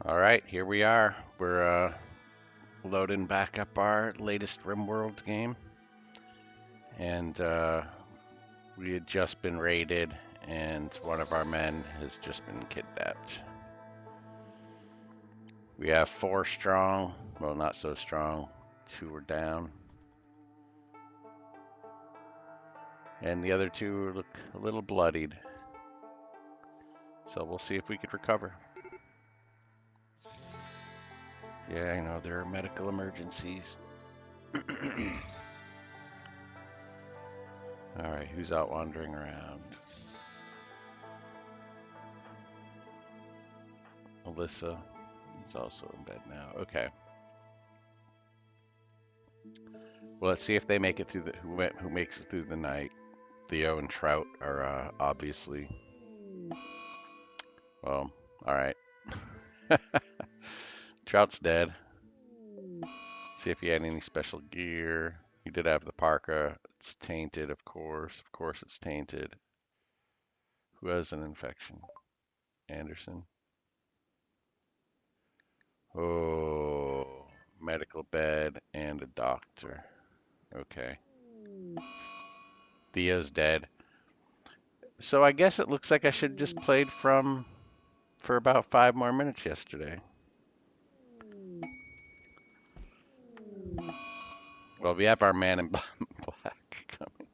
All right, here we are. We're loading back up our latest Rimworld game, and we had just been raided, and one of our men has just been kidnapped. We have 4 strong, well, not so strong. 2 are down, and the other 2 look a little bloodied. So we'll see if we could recover. Yeah, I know there are medical emergencies. All right, who's out wandering around? Alyssa is also in bed now. Okay. Well, let's see if they make it through the who makes it through the night. Theo and Trout are obviously. Well, all right. Trout's dead. See if he had any special gear. He did have the parka. It's tainted, of course. Of course, it's tainted. Who has an infection? Anderson. Oh, medical bed and a doctor. Okay. Theo's dead. So I guess it looks like I should just played for about 5 more minutes yesterday. Well, we have our man in black coming.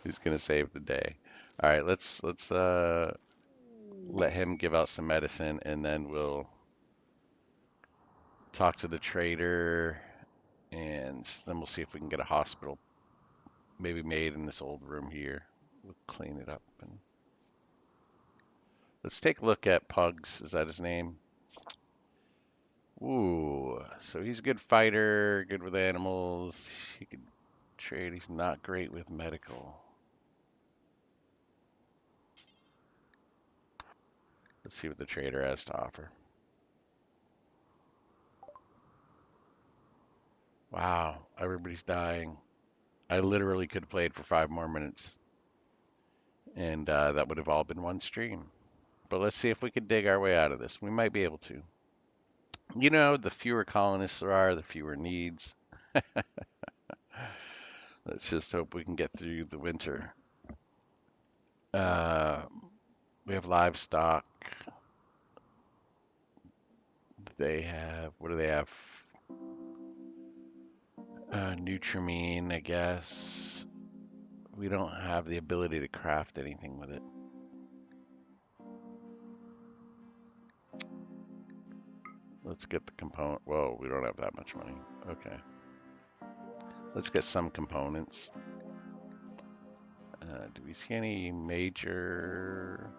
Who's gonna save the day? All right, let's let him give out some medicine, and then we'll talk to the trader, and then we'll see if we can get a hospital maybe made in this old room here. We'll clean it up and let's take a look at Pugs. Is that his name? Ooh, so he's a good fighter, good with animals. He could trade. He's not great with medical. Let's see what the trader has to offer. Wow, everybody's dying. I literally could have played for 5 more minutes, and that would have all been one stream. But let's see if we could dig our way out of this. We might be able to. You know, the fewer colonists there are, the fewer needs. Let's just hope we can get through the winter. Uh, we have livestock. They have, what do they have? Nutrimine, I guess. We don't have the ability to craft anything with it. Let's get the component. Whoa, we don't have that much money. Okay. Let's get some components. Do we see any major?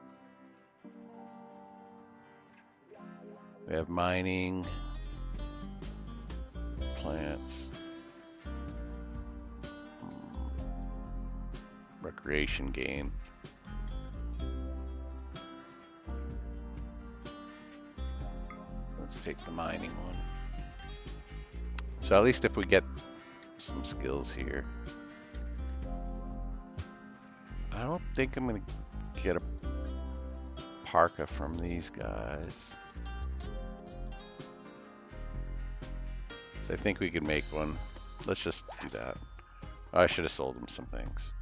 We have mining, plants, recreation game. Let's take the mining one. So at least if we get some skills here. I don't think I'm going to get a parka from these guys. So I think we could make one. Let's just do that. Oh, I should have sold them some things.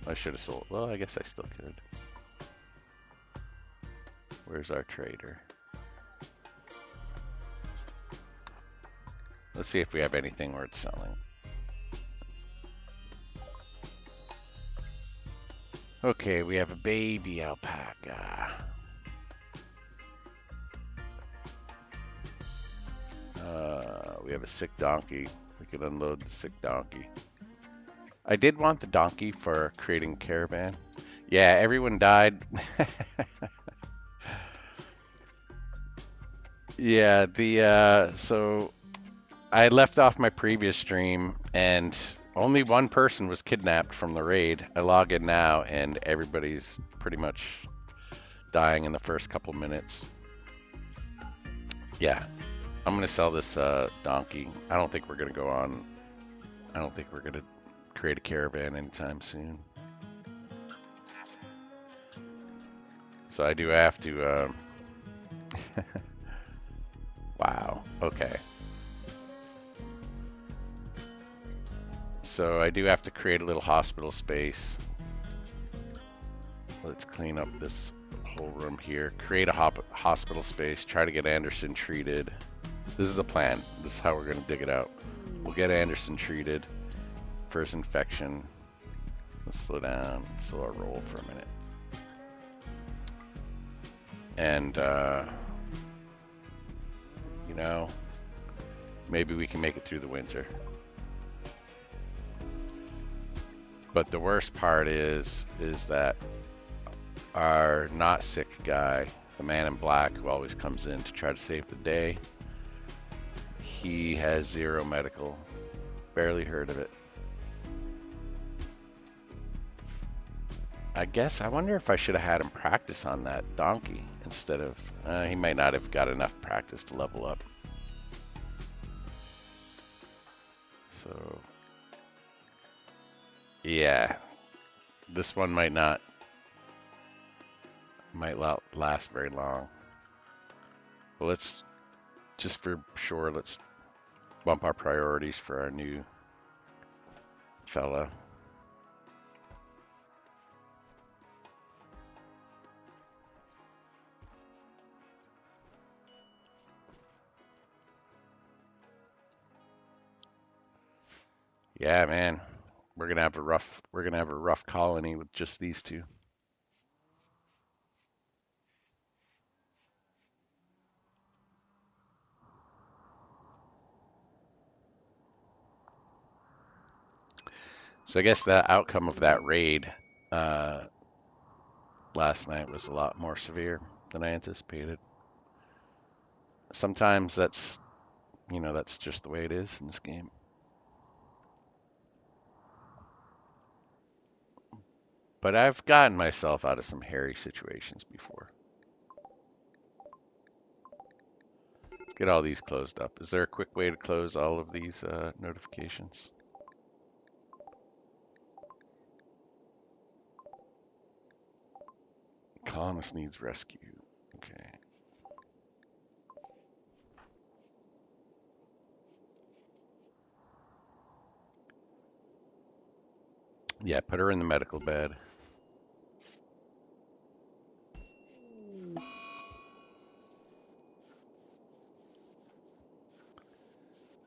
I should have sold. Well, I guess I still could. Where's our trader? Let's see if we have anything worth selling. Okay, we have a baby alpaca. We have a sick donkey. We could unload the sick donkey. I did want the donkey for creating caravan. Yeah, everyone died. Yeah, so I left off my previous stream and only one person was kidnapped from the raid. I log in now and everybody's pretty much dying in the first couple minutes. Yeah, I'm gonna sell this donkey. I don't think we're gonna go on. I don't think we're gonna create a caravan anytime soon. So So I do have to, wow, okay. So I do have to create a little hospital space. Let's clean up this whole room here. Create a hospital space, try to get Anderson treated. This is the plan. This is how we're gonna dig it out. We'll get Anderson treated for his infection. Let's slow down, slow our roll for a minute. And, you know, maybe we can make it through the winter. But the worst part is that our not sick guy, the man in black who always comes in to try to save the day, he has 0 medical. Barely heard of it. I guess, I wonder if I should have had him practice on that donkey instead of, he might not have got enough practice to level up. So, yeah, this one might last very long. But let's, just for sure, let's bump our priorities for our new fella. Yeah, man, we're gonna have a rough colony with just these two. So I guess the outcome of that raid uh, last night was a lot more severe than I anticipated. Sometimes that's, that's just the way it is in this game. But I've gotten myself out of some hairy situations before. Get all these closed up. Is there a quick way to close all of these notifications? Colonist needs rescue. Okay. Yeah, put her in the medical bed.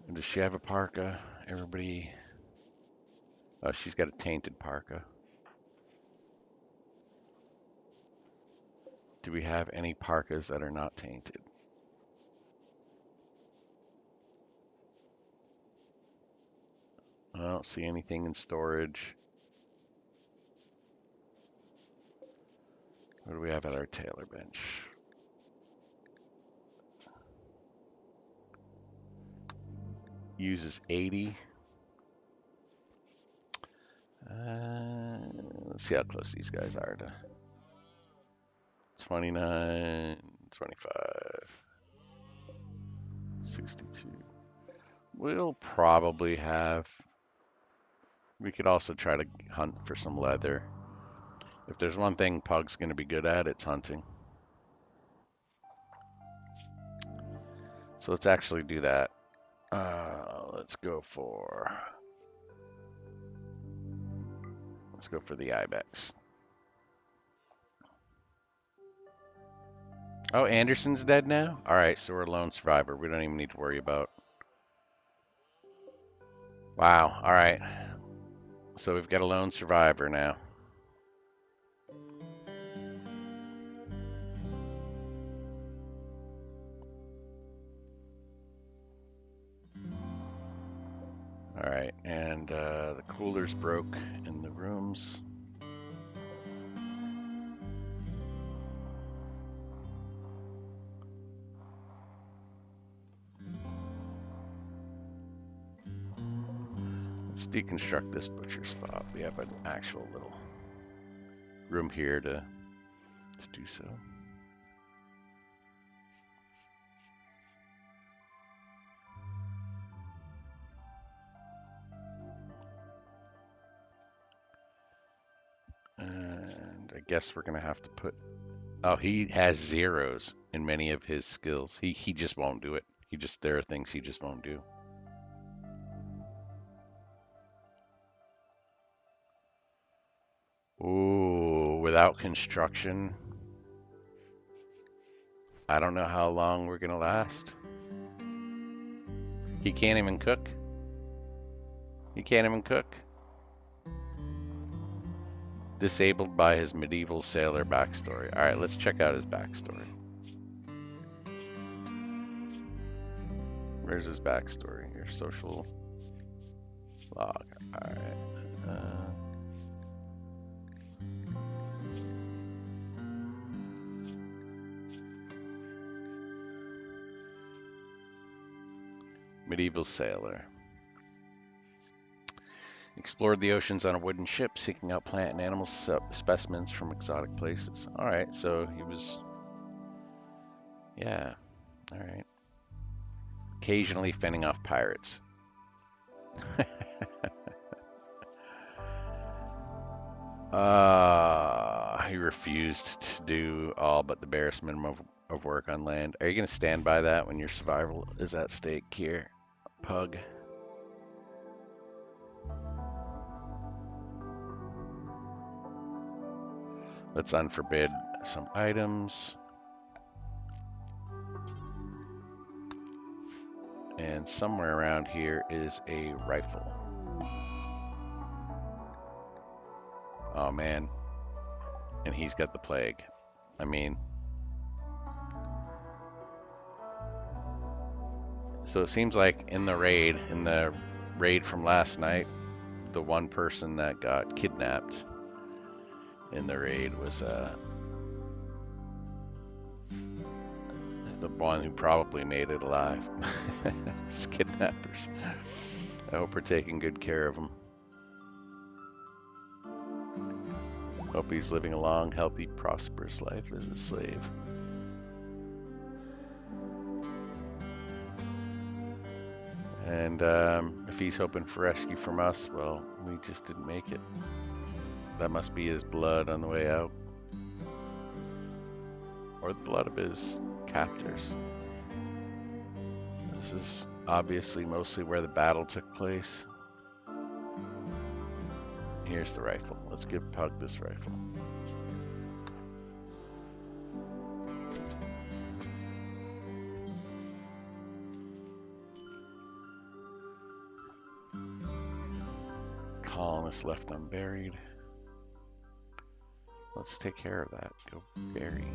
And does she have a parka? Everybody. Oh, she's got a tainted parka. Do we have any parkas that are not tainted? I don't see anything in storage. What do we have at our tailor bench? Uses 80. Let's see how close these guys are to 29, 25, 62. We'll probably have. We could also try to hunt for some leather. If there's one thing Pug's going to be good at, it's hunting. So let's actually do that. Let's go for the ibex. Oh, Anderson's dead now? All right, so we're a lone survivor. We don't even need to worry about. Wow, all right. So we've got a lone survivor now. All right, and the cooler's broke in the rooms. Let's deconstruct this butcher spot. We have an actual little room here to do so. And I guess we're gonna have to put Oh, he has zeros in many of his skills. He just won't do it. There are things he just won't do. Ooh, without construction, I don't know how long we're gonna last. He can't even cook. He can't even cook. Disabled by his medieval sailor backstory. All right, let's check out his backstory. Where's his backstory? Your social log. All right. Medieval sailor. Explored the oceans on a wooden ship, seeking out plant and animal specimens from exotic places. All right, so he was, yeah, all right. Occasionally fending off pirates. He refused to do all but the barest minimum of work on land. Are you going to stand by that when your survival is at stake here, Pug? Let's unforbid some items. And somewhere around here is a rifle. Oh man. And he's got the plague. I mean, so it seems like in the raid from last night, the one person that got kidnapped in the raid was the one who probably made it alive. Just kidnappers. I hope we're taking good care of him. Hope he's living a long, healthy, prosperous life as a slave. And if he's hoping for rescue from us, well, we just didn't make it. That must be his blood on the way out. Or the blood of his captors. This is obviously mostly where the battle took place. Here's the rifle. Let's give Pug this rifle. Colonists left unburied. Let's take care of that. Go bury.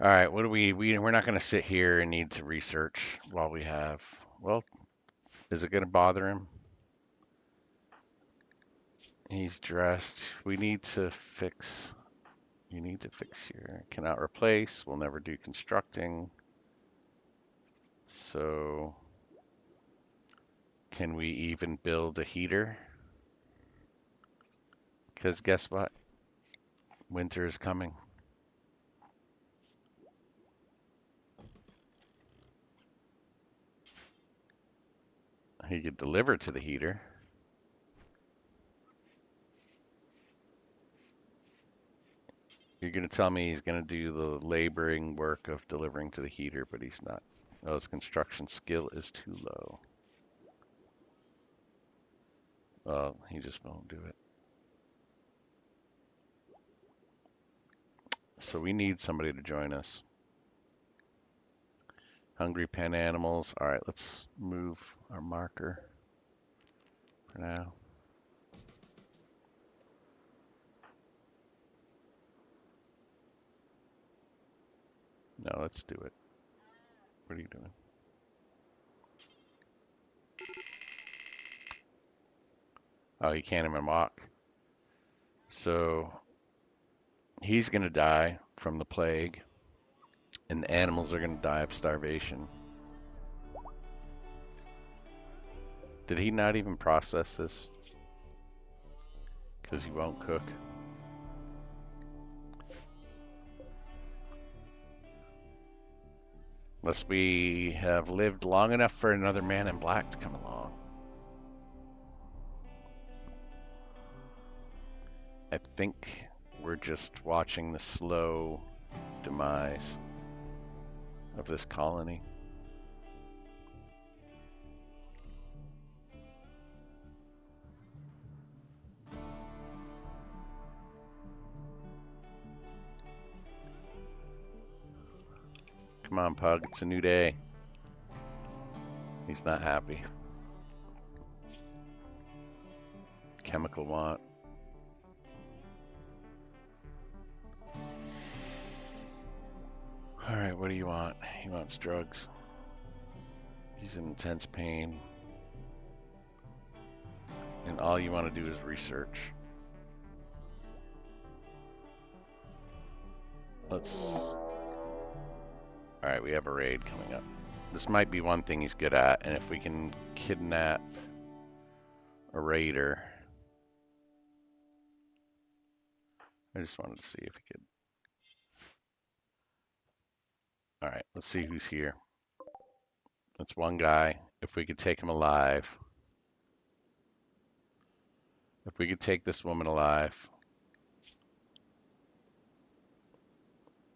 All right, what do we're not going to sit here and need to research while we have, well, is it going to bother him? He's dressed. We need to fix, you need to fix here. Cannot replace, we'll never do constructing. So, can we even build a heater? Because guess what? Winter is coming. He could deliver to the heater. You're going to tell me he's going to do the laboring work of delivering to the heater, but he's not. Oh, his construction skill is too low. Well, he just won't do it. So we need somebody to join us. Hungry pen animals. All right, let's move our marker for now. No, let's do it. What are you doing? Oh, he can't even walk. So he's going to die from the plague, and the animals are going to die of starvation. Did he not even process this? Because he won't cook. Unless we have lived long enough for another man in black to come along. I think we're just watching the slow demise of this colony. Come on, Pug, it's a new day. He's not happy. Chemical want. Alright, what do you want? He wants drugs. He's in intense pain. And all you want to do is research. Alright, we have a raid coming up. This might be one thing he's good at, and if we can kidnap a raider. I just wanted to see if he could. Alright, let's see who's here. That's one guy. If we could take him alive. If we could take this woman alive,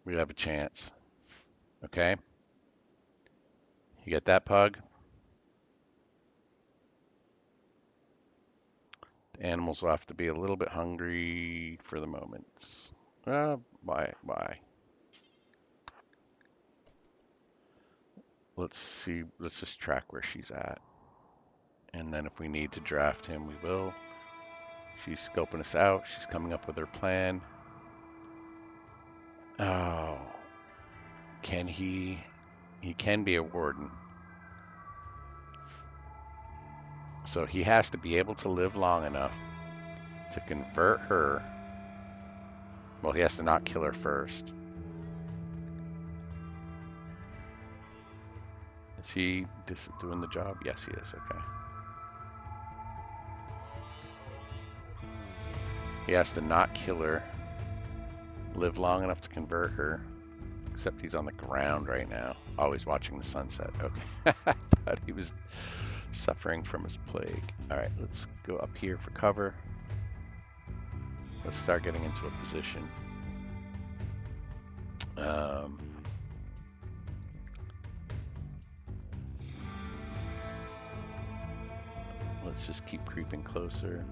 we have a chance. Okay? You get that, Pug? The animals will have to be a little bit hungry for the moment. Why? Let's see. Let's just track where she's at. And then if we need to draft him, we will. She's scoping us out. She's coming up with her plan. Oh. Can he can be a warden. So he has to be able to live long enough to convert her. Well, he has to not kill her first. Is he doing the job? Yes, he is. Okay. He has to not kill her, live long enough to convert her, except he's on the ground right now, always watching the sunset. Okay. I thought he was suffering from his plague. All right, let's go up here for cover. Let's start getting into a position. Let's just keep creeping closer.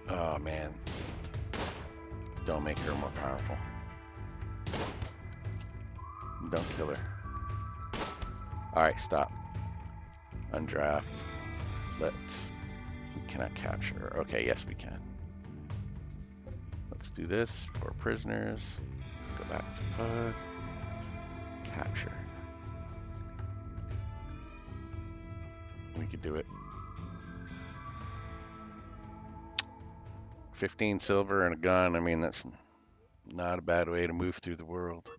Oh man, don't make her more powerful. Don't kill her. Alright, stop. Undraft. We cannot capture her. Okay, yes we can. Let's do this for prisoners. Go back to Pug. Capture. We could do it. 15 silver and a gun. I mean, that's not a bad way to move through the world.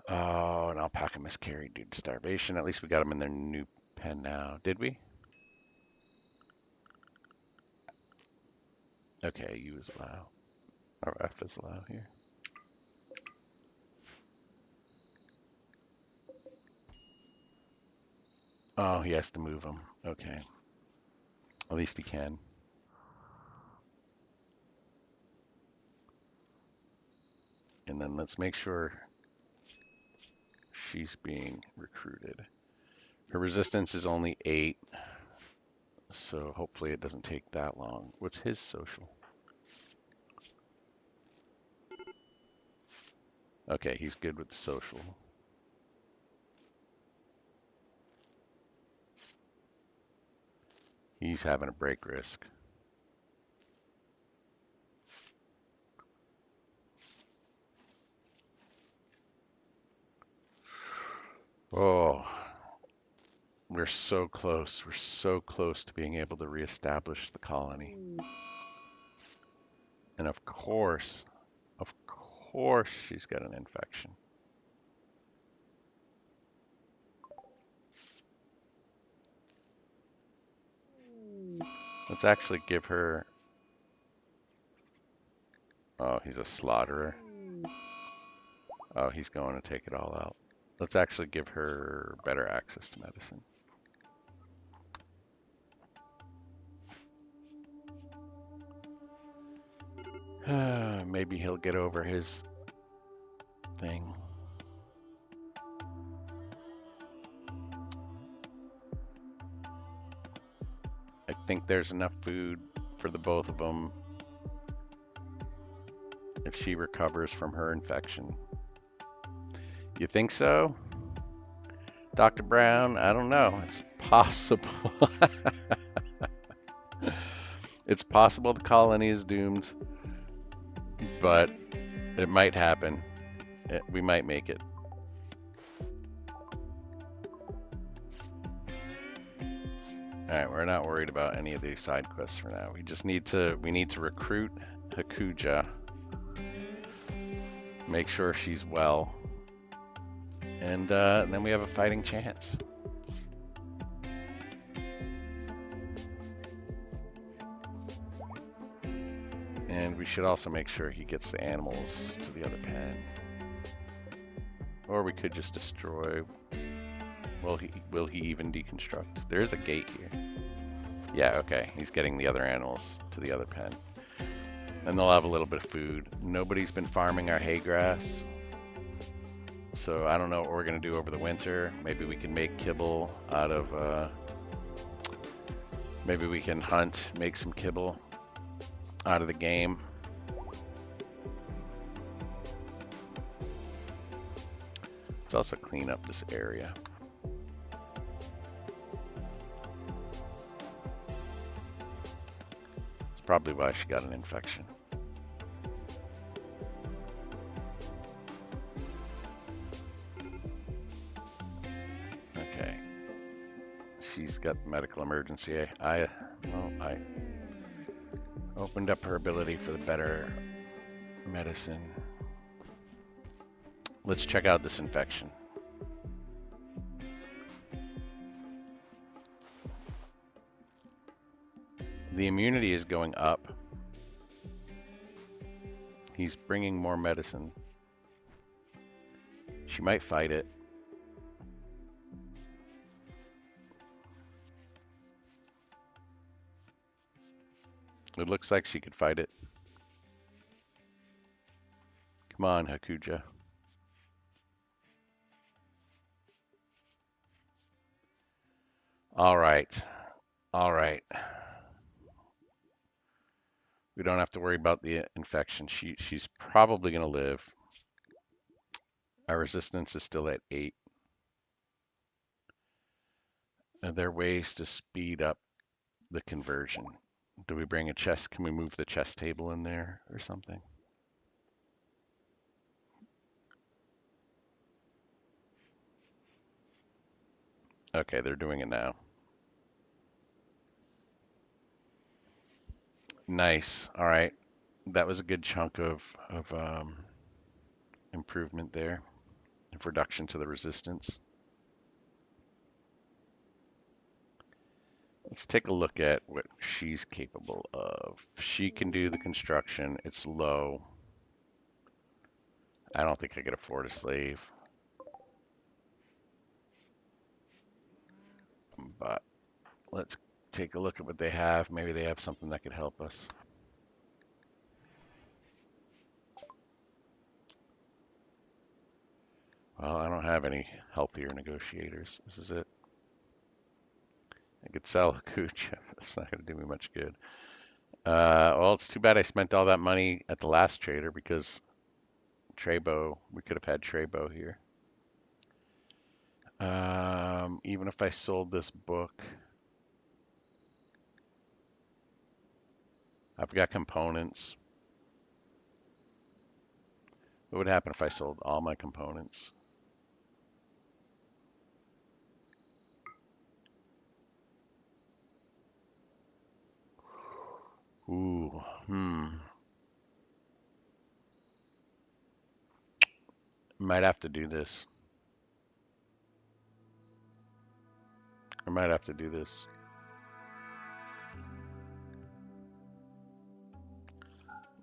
Oh, an alpaca miscarried due to starvation. At least we got them in their new pen now. Did we? Okay, U is allow. Or F is allow here. Oh, he has to move them. Okay. At least he can. And then let's make sure she's being recruited. Her resistance is only 8, so hopefully it doesn't take that long. What's his social? Okay, he's good with the social. He's having a break risk. Oh, we're so close. We're so close to being able to reestablish the colony. And of course she's got an infection. Let's actually give her... Oh, he's a slaughterer. Oh, he's going to take it all out. Let's actually give her better access to medicine. Maybe he'll get over his thing. I think there's enough food for the both of them if she recovers from her infection. You think so? Dr. Brown, I don't know. It's possible. It's possible the colony is doomed, but it might happen. We might make it. Alright, we're not worried about any of these side quests for now. We need to recruit Hakuja. Make sure she's well. And then we have a fighting chance. And we should also make sure he gets the animals to the other pen. Or we could just destroy. Will he even deconstruct? There is a gate here. Yeah, okay. He's getting the other animals to the other pen. And they'll have a little bit of food. Nobody's been farming our hay grass. So I don't know what we're going to do over the winter. Maybe we can make kibble out of... maybe we can hunt, make some kibble out of the game. Let's also clean up this area. It's probably why she got an infection. Okay. She's got medical emergency. I opened up her ability for the better medicine. Let's check out this infection. The immunity is going up. He's bringing more medicine. She might fight it. It looks like she could fight it. Come on, Hakuja. All right. All right. We don't have to worry about the infection. She's probably going to live. Our resistance is still at 8. Are there ways to speed up the conversion? Do we bring a chest? Can we move the chess table in there or something? Okay, they're doing it now. Nice. All right. That was a good chunk of improvement there, of reduction to the resistance. Let's take a look at what she's capable of. She can do the construction. It's low. I don't think I could afford a slave. But let's take a look at what they have. Maybe they have something that could help us. Well, I don't have any healthier negotiators. This is it. I could sell a cooch. That's not going to do me much good. Well, it's too bad I spent all that money at the last trader because Trebo, we could have had Trebo here. Even if I sold this book, I've got components. What would happen if I sold all my components? Ooh, might have to do this. I might have to do this.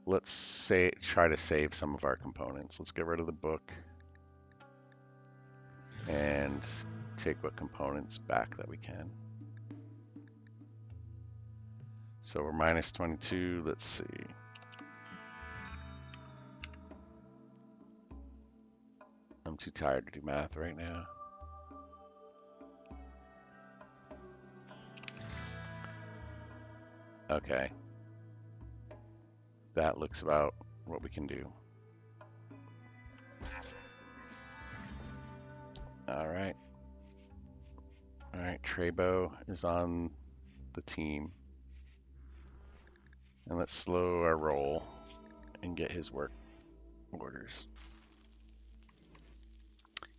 Let's try to save some of our components. Let's get rid of the book and take what components back that we can. So we're minus 22. Let's see. I'm too tired to do math right now. Okay. That looks about what we can do. All right. All right, Trebo is on the team. And let's slow our roll and get his work orders.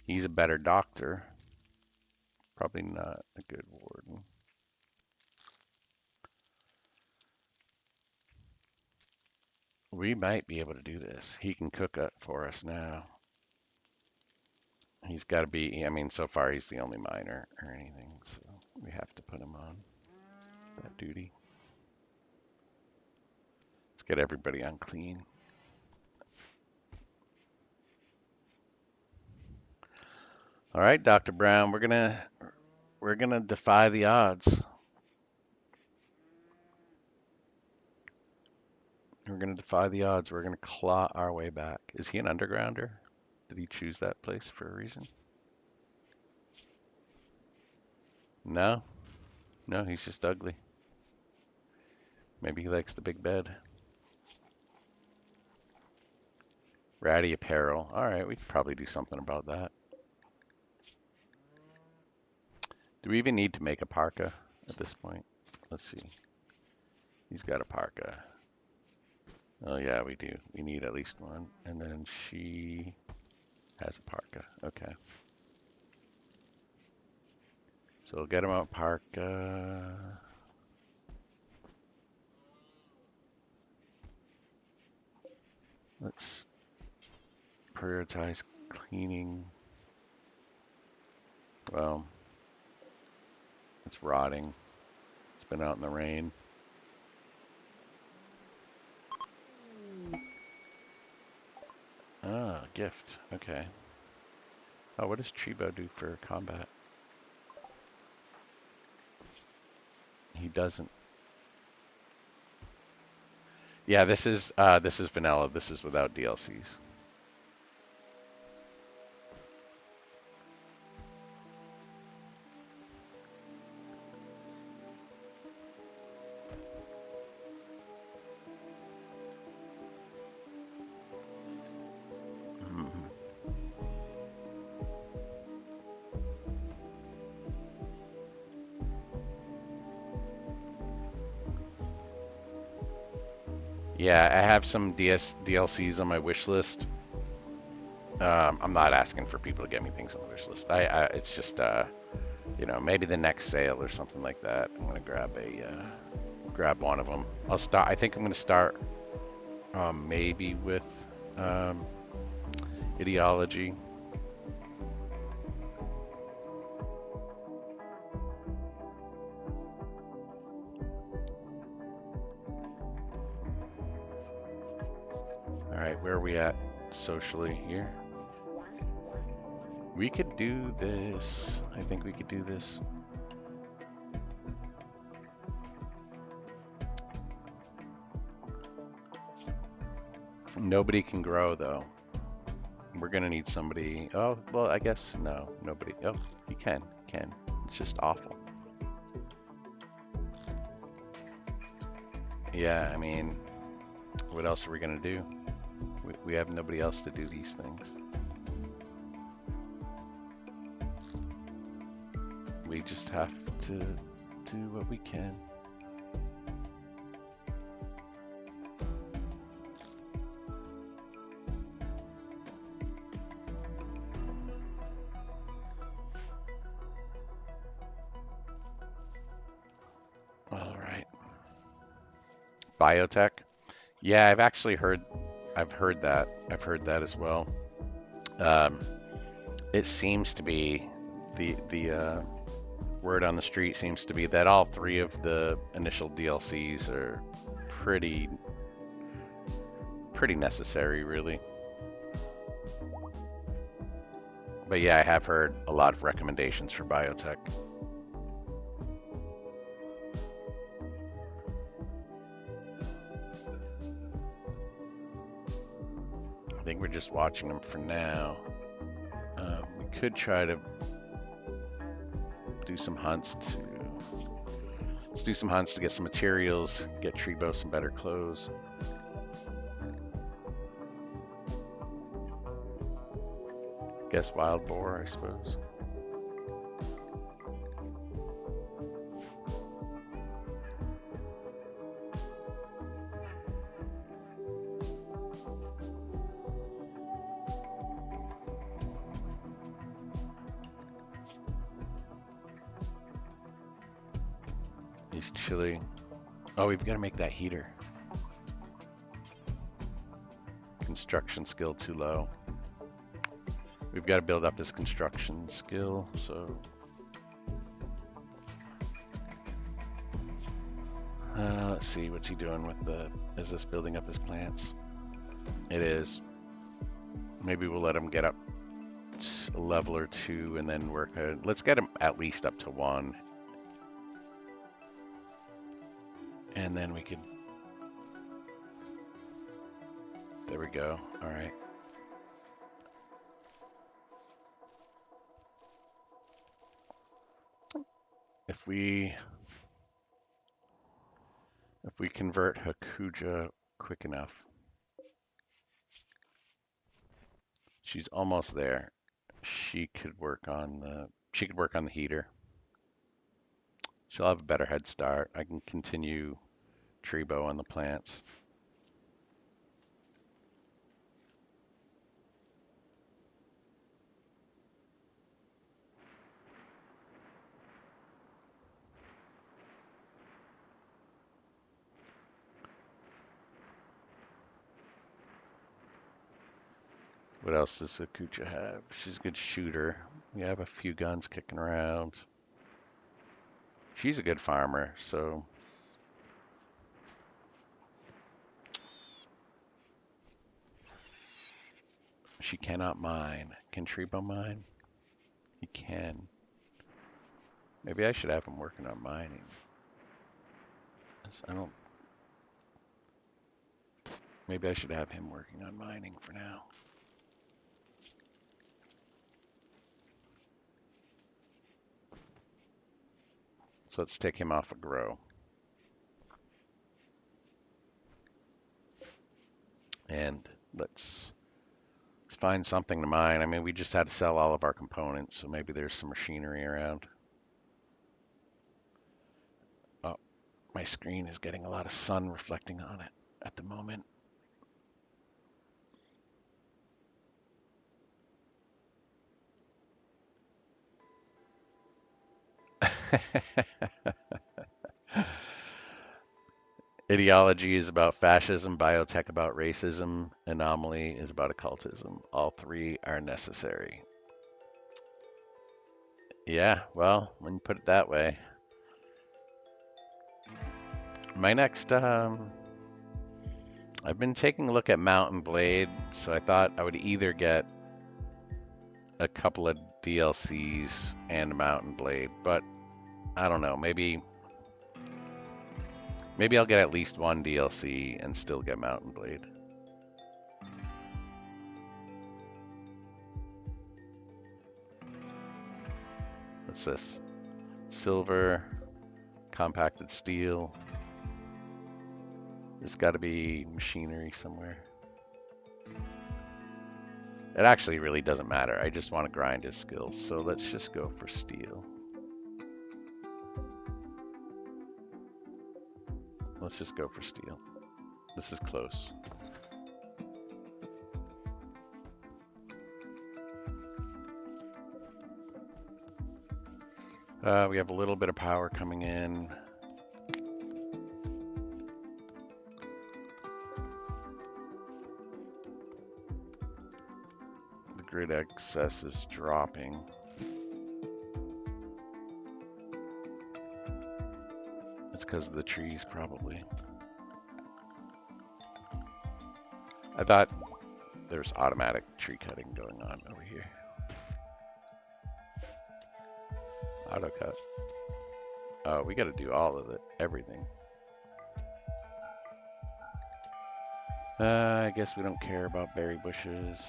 He's a better doctor. Probably not a good warden. We might be able to do this. He can cook it for us now. He's got to be, I mean, so far he's the only miner or anything, so we have to put him on that duty. Let's get everybody on clean. All right, Dr. Brown, we're gonna defy the odds. We're gonna defy the odds. We're gonna claw our way back. Is he an undergrounder? Did he choose that place for a reason? No, no, he's just ugly. Maybe he likes the big bed. Ratty apparel. All right, we could probably do something about that. Do we even need to make a parka at this point? Let's see. He's got a parka. Oh yeah, we do. We need at least one. And then she has a parka. Okay. So we'll get him out parka. Let's prioritize cleaning. Well, it's rotting. It's been out in the rain. Ah, gift. Okay. Oh, what does Chibo do for combat? He doesn't. Yeah, this is vanilla. This is without DLCs. Yeah, I have some DLCs on my wish list. I'm not asking for people to get me things on the wish list. It's just, you know, maybe the next sale or something like that. I'm gonna grab one of them. I'll start. I think I'm gonna start, maybe with ideology. All right, where are we at socially here? We could do this. I think we could do this. Nobody can grow though. We're gonna need somebody. Oh, well, I guess no, nobody. Oh, you can. It's just awful. Yeah, I mean, what else are we gonna do? We have nobody else to do these things. We just have to do what we can. All right. Biotech. Yeah, I've heard that. I've heard that as well. Um, it seems to be the word on the street seems to be that all three of the initial DLCs are pretty necessary, really. But yeah, I have heard a lot of recommendations for biotech. I think we're just watching them for now. We could try to do some hunts to let's do some hunts to get some materials, get Treebo some better clothes. Guess wild boar, I suppose. He's chilly. Oh, we've got to make that heater. Construction skill too low. We've got to build up his construction skill, so... let's see, what's he doing with the... Is this building up his plants? It is. Maybe we'll let him get up a level or two and then work out. Let's get him at least up to 1. And then we could... There we go. All right. If we convert Hakuja quick enough, she's almost there. She could work on the heater. She'll have a better head start. I can continue Treebo on the plants. What else does Akucha have? She's a good shooter. We have a few guns kicking around. She's a good farmer, so... She cannot mine. Can Treebo mine? He can. Maybe I should have him working on mining. I don't... Maybe I should have him working on mining for now. So let's take him off a grow. And let's find something to mine. I mean, we just had to sell all of our components, so maybe there's some machinery around. Oh, my screen is getting a lot of sun reflecting on it at the moment. Ideology is about fascism, biotech about racism, anomaly is about occultism. All three are necessary. Yeah, well, when you put it that way. My next, I've been taking a look at Mountain Blade, so I thought I would either get a couple of DLCs and Mountain Blade, but I don't know, maybe I'll get at least one DLC and still get Mountain Blade. What's this? Silver, compacted steel. There's got to be machinery somewhere. It actually really doesn't matter. I just want to grind his skills, so let's just go for steel. Let's just go for steel. This is close. We have a little bit of power coming in. The grid excess is dropping. It's because of the trees, probably. I thought there's automatic tree cutting going on over here. Auto cut. Oh, we got to do all of it, everything. I guess we don't care about berry bushes.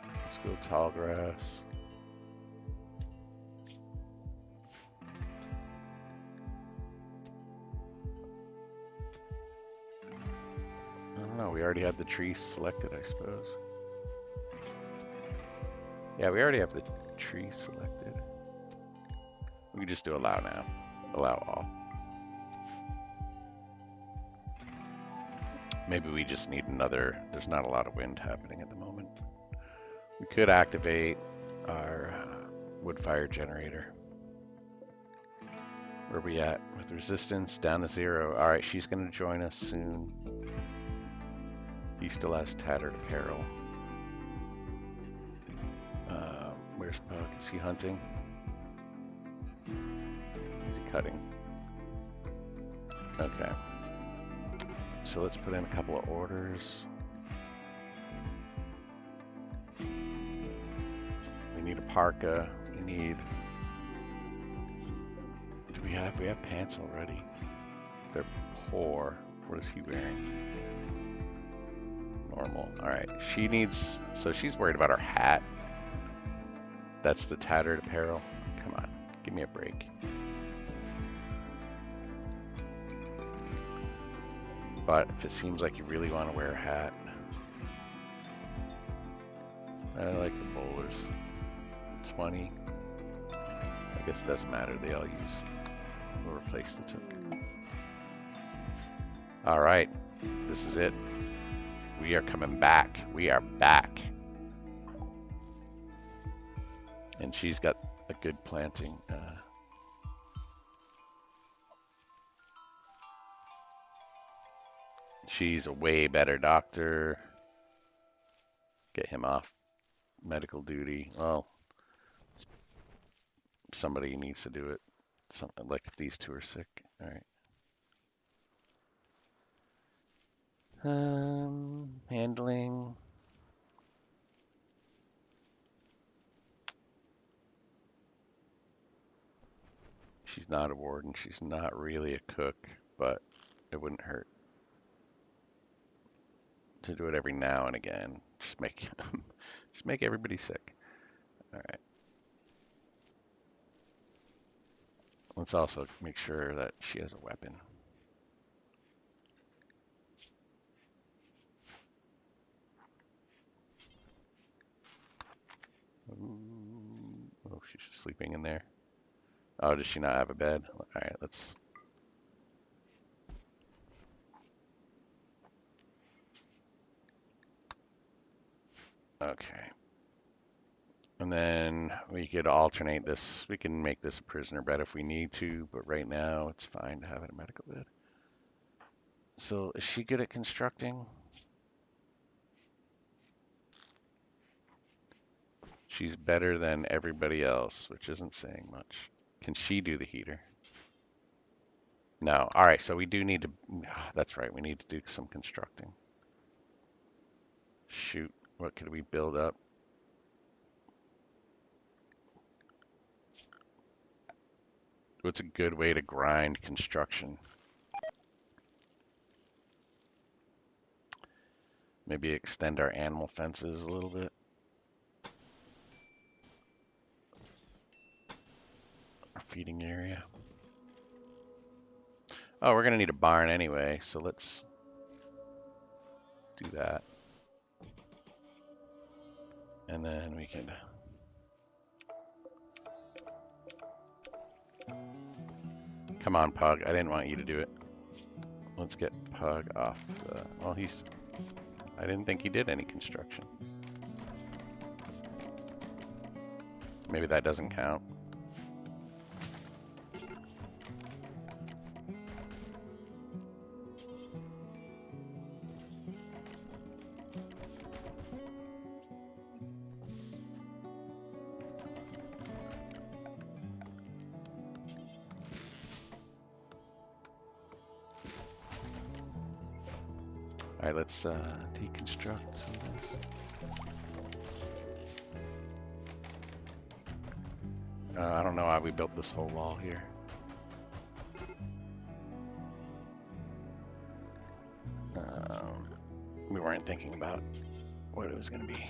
Let's go tall grass. I don't know, we already had the trees selected, I suppose. Yeah, we already have the trees selected. We can just do allow now. Allow all. Maybe we just need another, there's not a lot of wind happening at the moment. We could activate our wood fire generator. Where are we at with resistance? Down to 0. All right, she's going to join us soon. He still has tattered apparel. Where's Pug? Is he hunting? Is he cutting? Okay. So let's put in a couple of orders. We need a parka. We need... We have pants already. They're poor. What is he wearing? Normal. Alright. She needs... So she's worried about her hat. That's the tattered apparel. Come on. Give me a break. But if it seems like you really want to wear a hat... I like the bowlers. 20. I guess it doesn't matter. They all use... We'll replace the token. All right, this is it. We are coming back. We are back. And she's got a good planting. She's a way better doctor. Get him off medical duty. Well, somebody needs to do it. Something like if these two are sick. All right. Handling. She's not a warden. She's not really a cook, but it wouldn't hurt to do it every now and again. Just make everybody sick. All right. Let's also make sure that she has a weapon. Ooh. Oh, she's just sleeping in there. Oh, does she not have a bed? All right, let's... Okay. And then we could alternate this. We can make this a prisoner bed if we need to, but right now it's fine to have it a medical bed. So is she good at constructing? She's better than everybody else, which isn't saying much. Can she do the heater? No. All right, so we do need to... That's right, we need to do some constructing. Shoot, what could we build up? What's a good way to grind construction? Maybe extend our animal fences a little bit. Our feeding area. Oh, we're gonna need a barn anyway, so let's do that. And then we can... Come on, Pug. I didn't want you to do it. Let's get Pug off. Well, he's... I didn't think he did any construction. Maybe that doesn't count. All right, let's deconstruct some of this. I don't know how we built this whole wall here. We weren't thinking about what it was going to be.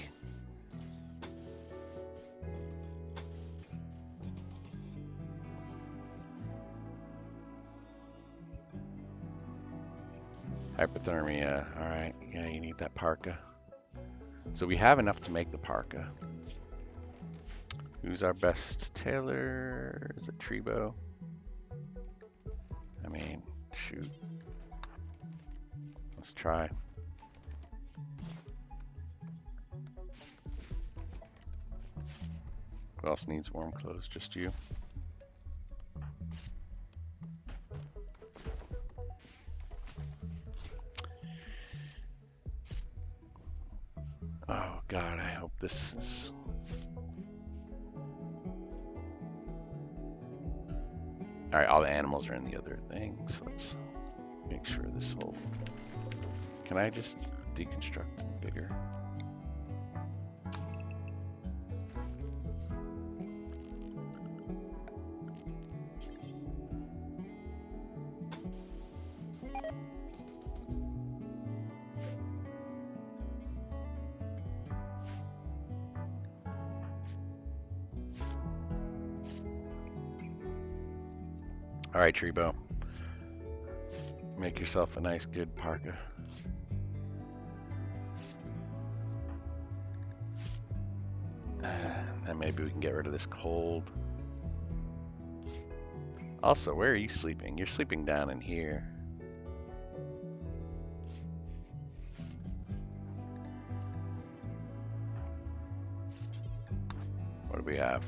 Hypothermia. All right. Yeah, you need that parka. So we have enough to make the parka. Who's our best tailor? Is it Trebo? I mean, shoot. Let's try. Who else needs warm clothes? Just you? Oh God, I hope this is... All right, all the animals are in the other thing, so let's make sure this whole... Can I just deconstruct bigger? All right, Trebo. Make yourself a nice, good parka. And maybe we can get rid of this cold. Also, where are you sleeping? You're sleeping down in here. What do we have?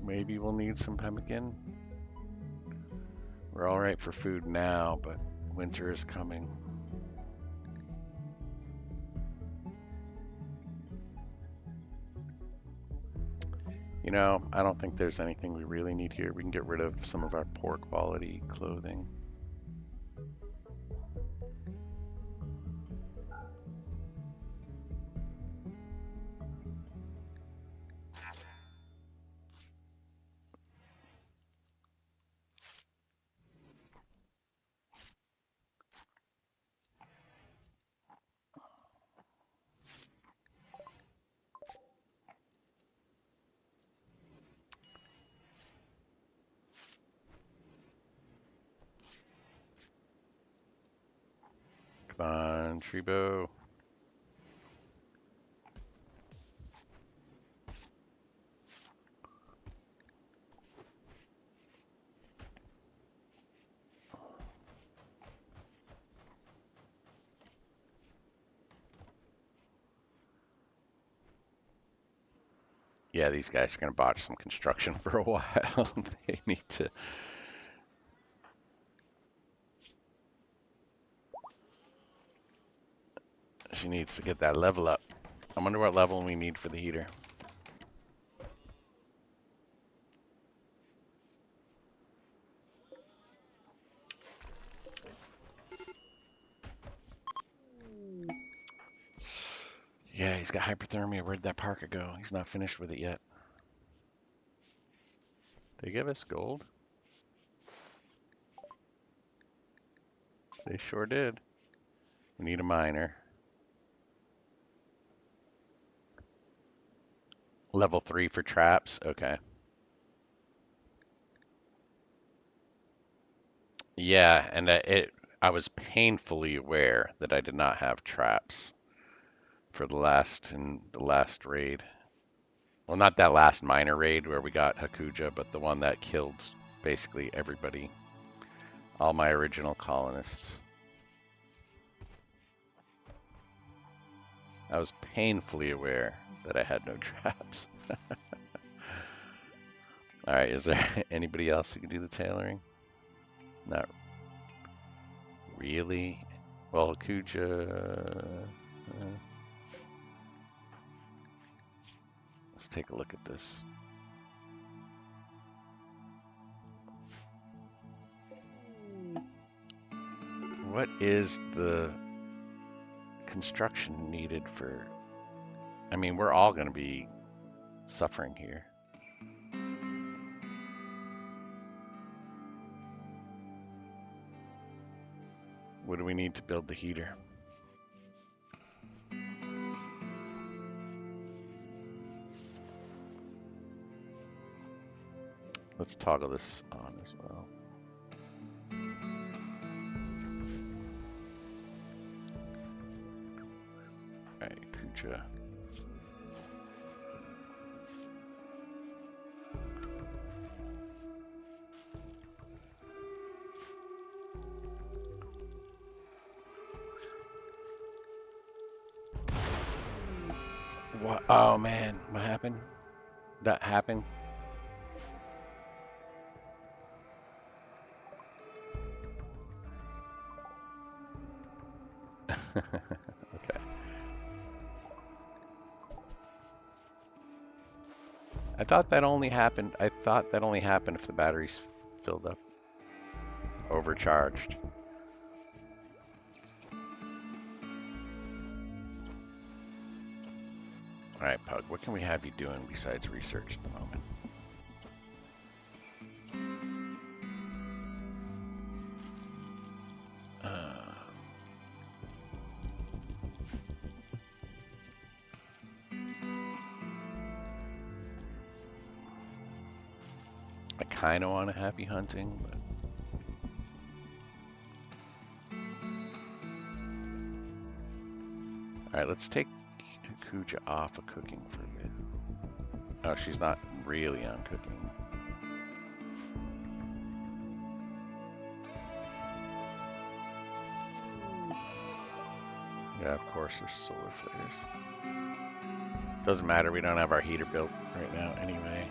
Maybe we'll need some pemmican. We're all right for food now, but winter is coming. You know, I don't think there's anything we really need here. We can get rid of some of our poor quality clothing. Come on, Trebo. Yeah, these guys are going to botch some construction for a while. They need to... She needs to get that level up. I wonder what level we need for the heater. Yeah, he's got hyperthermia. Where'd that parka go? He's not finished with it yet. They give us gold? They sure did. We need a miner. Level 3 for traps? Okay. Yeah, and I was painfully aware that I did not have traps for the last raid. Well, not that last miner raid where we got Hakuja, but the one that killed basically everybody. All my original colonists. I was painfully aware that I had no traps. All right, is there anybody else who can do the tailoring? Not really. Well, Hakuja. Let's take a look at this. What is the construction needed for? I mean, we're all going to be suffering here. What do we need to build the heater? Let's toggle this on as well. All right, Kuja. What? Oh man, what happened? That happened? Okay. I thought that only happened. I thought that only happened if the battery's filled up, overcharged. All right, Pug. What can we have you doing besides research at the moment? I kind of want a happy hunting, but all right, let's take Kuja off of cooking for a bit. Oh, she's not really on cooking. Yeah, of course there's solar flares. Doesn't matter, we don't have our heater built right now anyway.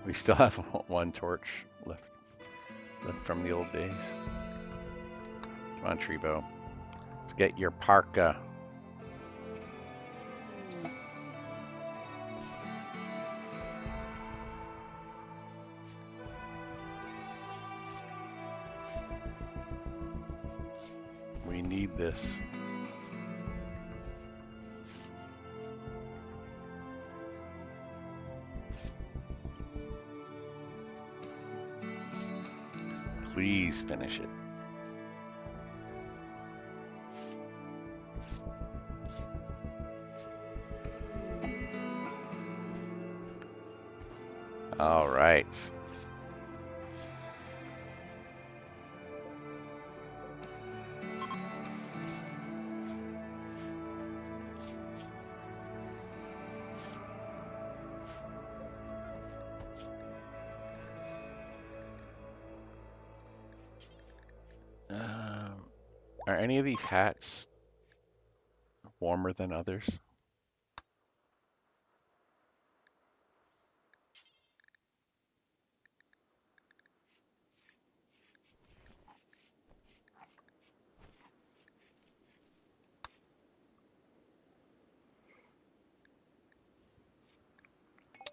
We still have one torch left from the old days. Come on, Trebo. Let's get your parka. We need this. Please finish it. All right. Are any of these hats warmer than others?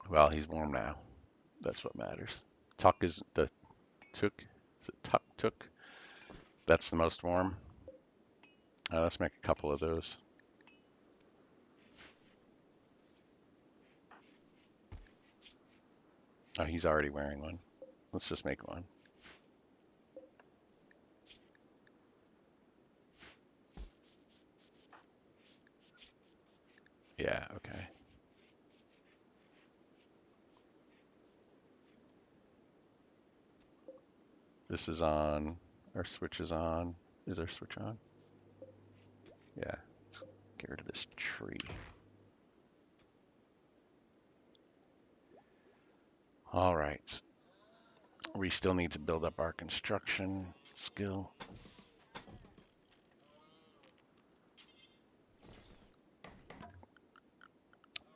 Well, he's warm now. That's what matters. Tuck is the Took. Is it Tuck Took? That's the most warm. Let's make a couple of those. Oh, he's already wearing one. Let's just make one. Yeah, okay. This is on. Our switch is on. Is our switch on? Yeah. Let's get rid of this tree. All right. We still need to build up our construction skill.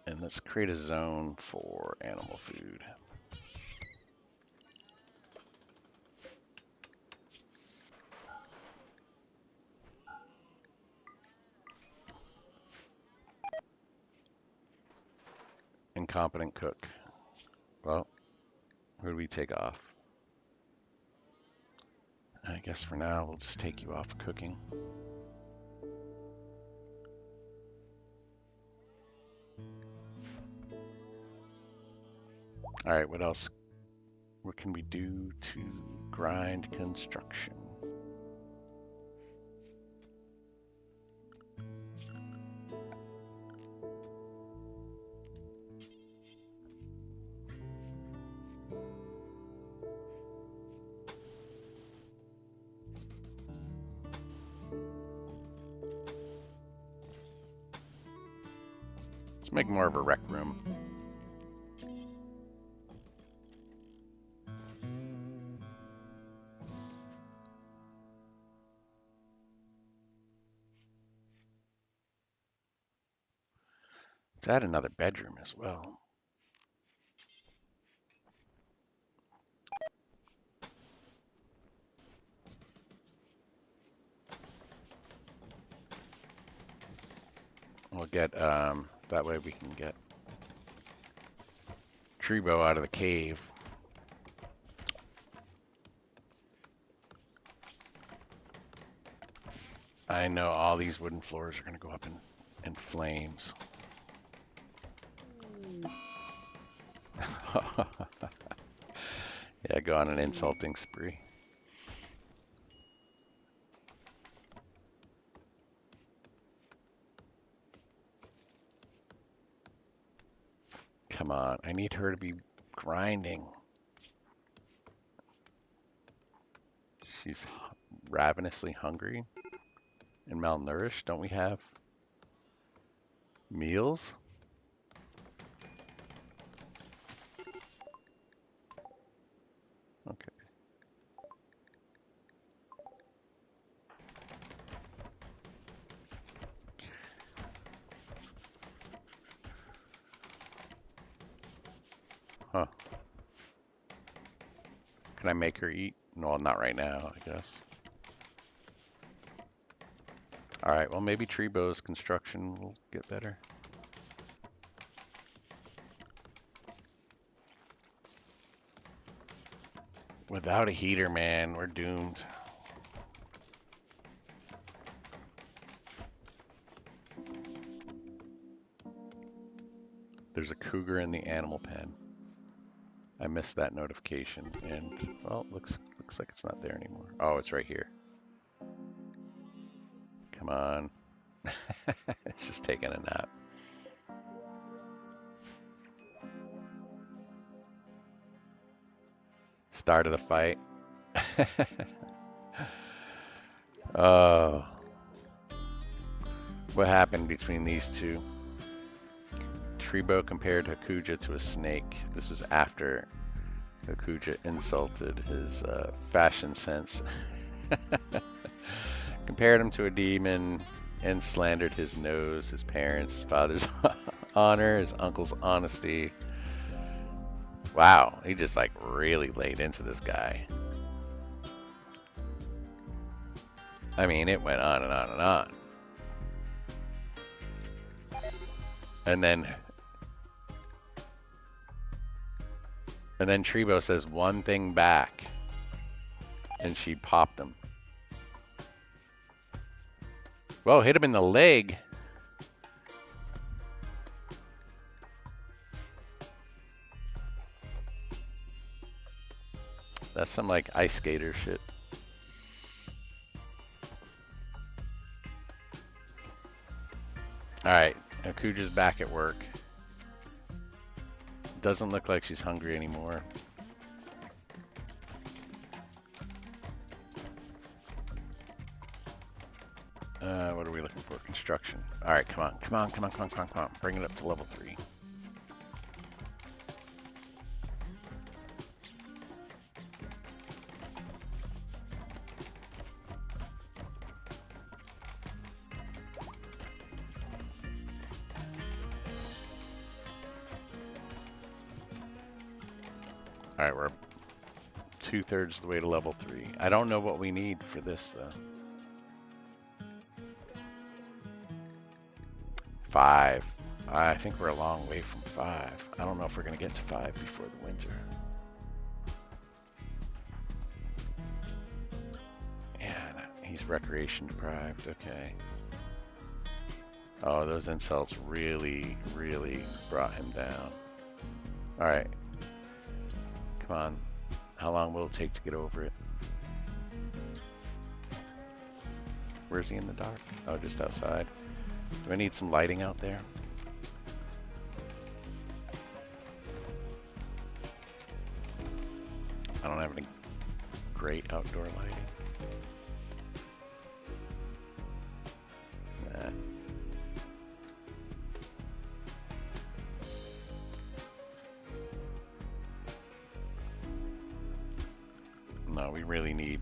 And let's create a zone for animal food. Incompetent cook. Well, who do we take off? I guess for now we'll just take you off cooking. All right, what else? What can we do to grind construction? Let's make more of a rec room. Let's add another bedroom as well. We'll get, that way we can get Treebo out of the cave. I know all these wooden floors are going to go up in flames. Yeah, go on an insulting spree. Come on, I need her to be grinding. She's ravenously hungry and malnourished. Don't we have meals? Okay. Huh. Can I make her eat? No, not right now, I guess. All right, well, maybe Treebo's construction will get better. Without a heater, man, we're doomed. There's a cougar in the animal pen. I missed that notification, and well, looks like it's not there anymore. Oh, it's right here. Come on. It's just taking a nap. Start of the fight. Oh. What happened between these two? Treebo compared Hakuja to a snake. This was after Hakuja insulted his fashion sense. Compared him to a demon and slandered his nose, his parents, his father's honor, his uncle's honesty. Wow, he just like really laid into this guy. I mean, it went on and on and on. And then Treebo says one thing back, and she popped him. Whoa, hit him in the leg. That's some like ice skater shit. All right, Akuja's back at work. Doesn't look like she's hungry anymore. What are we looking for? Construction. All right, come on. Bring it up to level 3. All right, we're 2/3 the way to level 3. I don't know what we need for this though. 5. I think we're a long way from 5. I don't know if we're going to get to 5 before the winter. He's recreation deprived. Okay. Oh, those insults really, really brought him down. All right. Come on. How long will it take to get over it? Where's he in the dark? Oh, just outside. Do I need some lighting out there? I don't have any great outdoor lighting. Nah. No, we really need...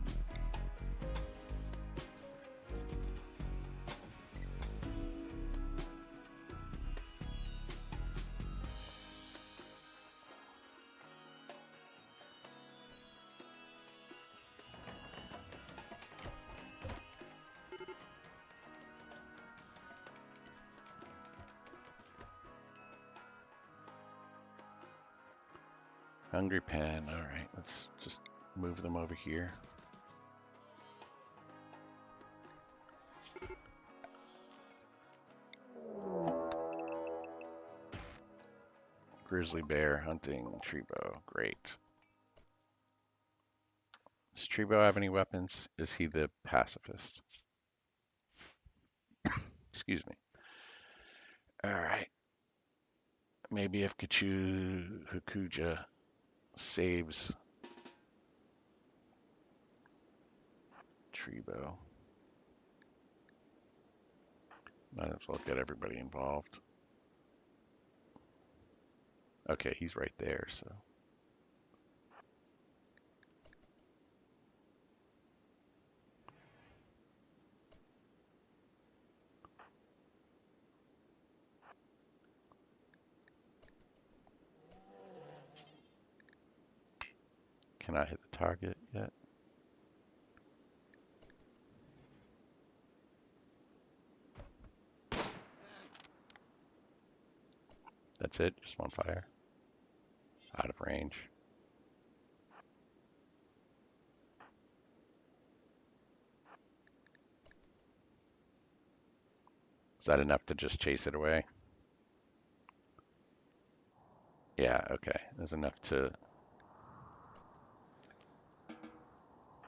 Hungry pen. All right, let's just move them over here. Grizzly bear hunting Treebo. Great. Does Treebo have any weapons? Is he the pacifist? Excuse me. All right. Maybe if Hakuja saves Treebo, might as well get everybody involved. Okay, he's right there, so. Can I hit the target yet? That's it? Just one fire? Out of range. Is that enough to just chase it away? Yeah, okay. There's enough to...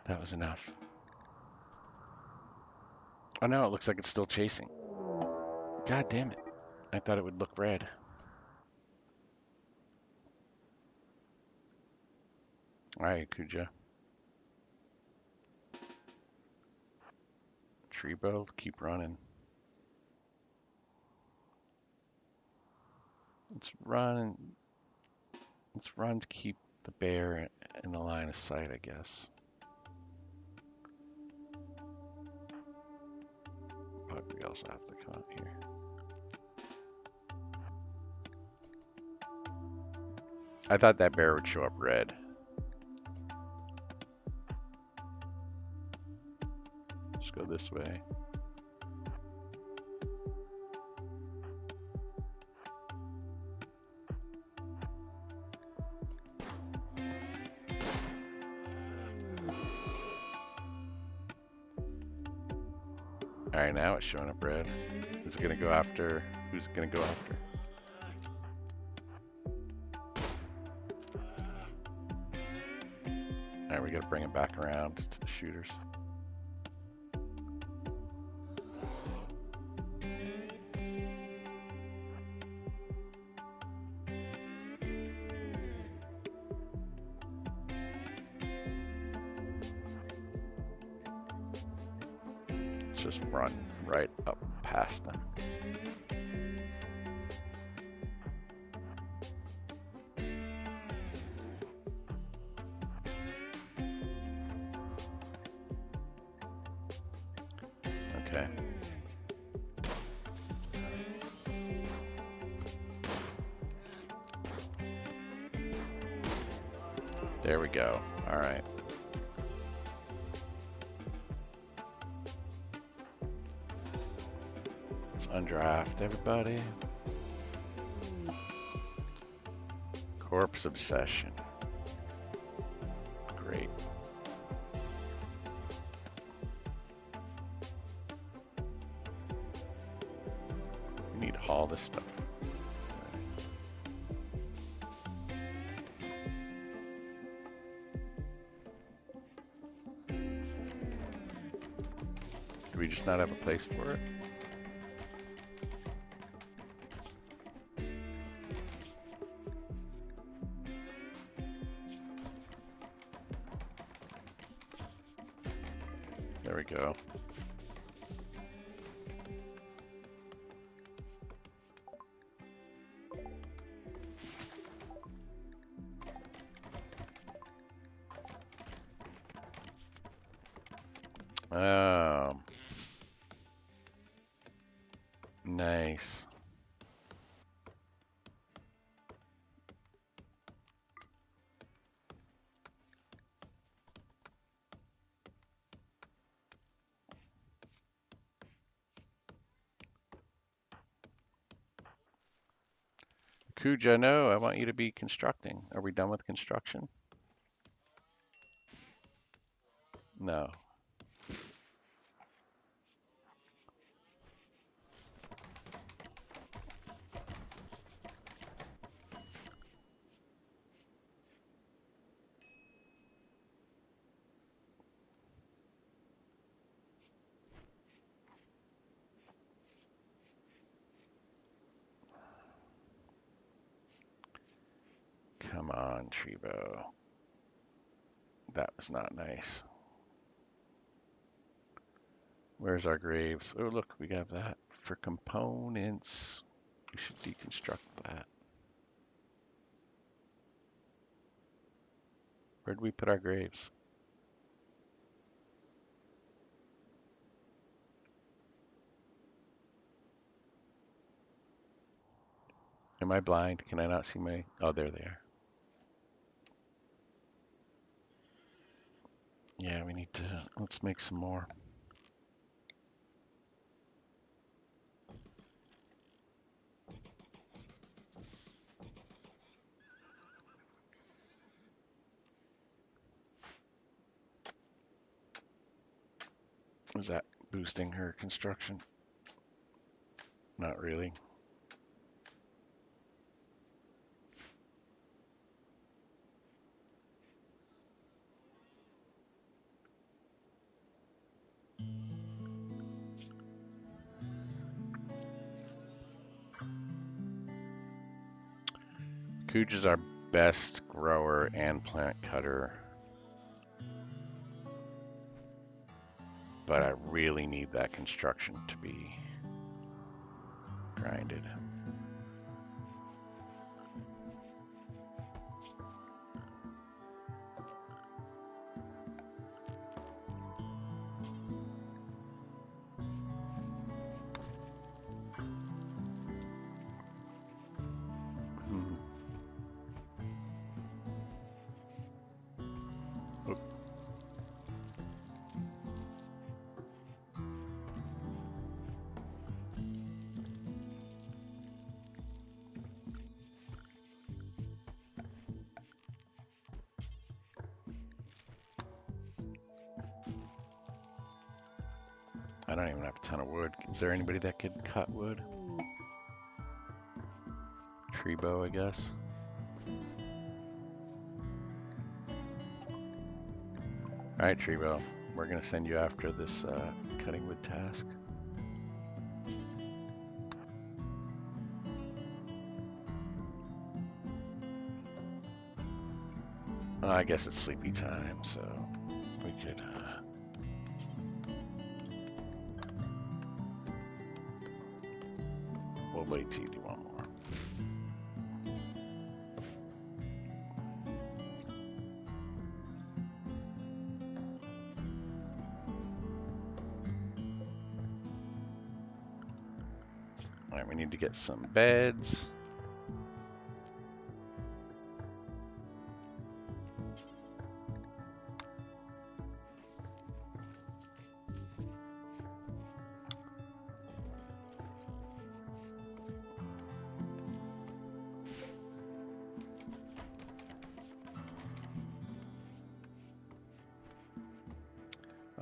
That was enough. Oh no, it looks like it's still chasing. God damn it. I thought it would look red. Alright, Kuja. Treebo, keep running. Let's run. Let's run to keep the bear in the line of sight, I guess. But we also have to come out here. I thought that bear would show up red. Let's go this way. Alright, now it's showing up red. Who's it gonna go after? Who's it gonna go after? Alright, we gotta bring it back around to the shooters. Just run right up past them. Okay. There we go. All right. Undraft everybody. Corpse obsession. Great. we just not have a place for it? There we go. Oh, nice. Kuja, no, I want you to be constructing. Are we done with construction? No. Come on, Trebo. That was not nice. Where's our graves? Oh, look, we have that for components. We should deconstruct that. Where'd we put our graves? Am I blind? Can I not see my... Oh, there they are. Yeah, we need to... Let's make some more. Is that boosting her construction? Not really. Cooge is our best grower and plant cutter. But I really need that construction to be grinded. I don't even have a ton of wood. Is there anybody that could cut wood? Trebo, I guess. Alright, Trebo. We're going to send you after this cutting wood task. I guess it's sleepy time, so we could... We'll wait till you do one more. Alright, we need to get some beds.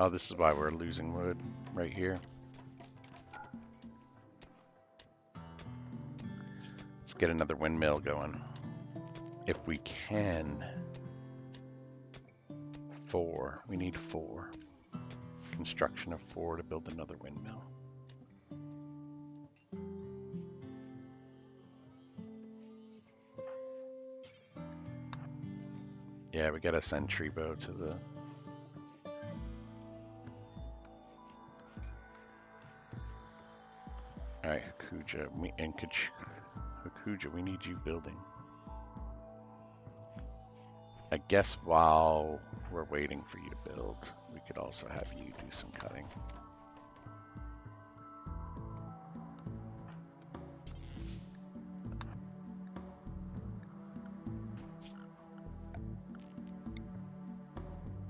Oh, this is why we're losing wood right here. Let's get another windmill going. If we can. 4. We need 4. construction of 4 to build another windmill. Yeah, we gotta send Trebo to the... Alright, Hakuja, Hakuja, we need you building. I guess while we're waiting for you to build, we could also have you do some cutting.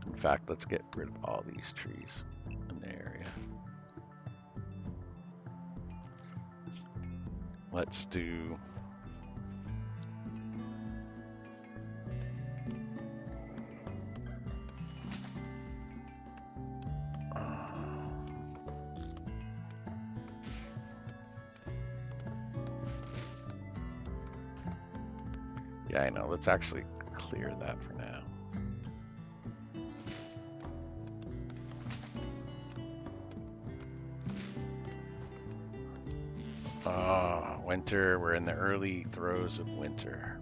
In fact, let's get rid of all these trees in the area. Let's do... Yeah, I know. Let's actually clear that for now. Winter. We're in the early throes of winter.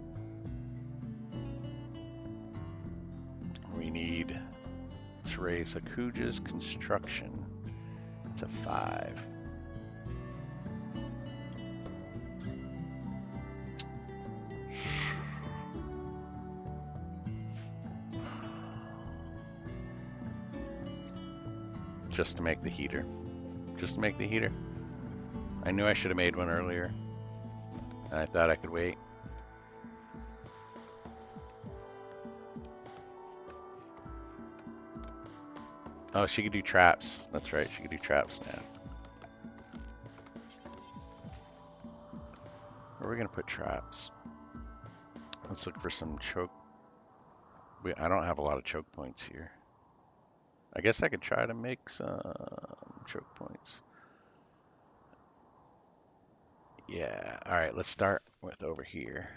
We need to raise Hakuja's construction to 5. Just to make the heater. Just to make the heater. I knew I should have made one earlier. I thought I could wait. Oh, she could do traps. That's right, she could do traps now. Where are we gonna put traps? Let's look for some choke. I don't have a lot of choke points here. I guess I could try to make some choke points. Yeah, alright, let's start with over here.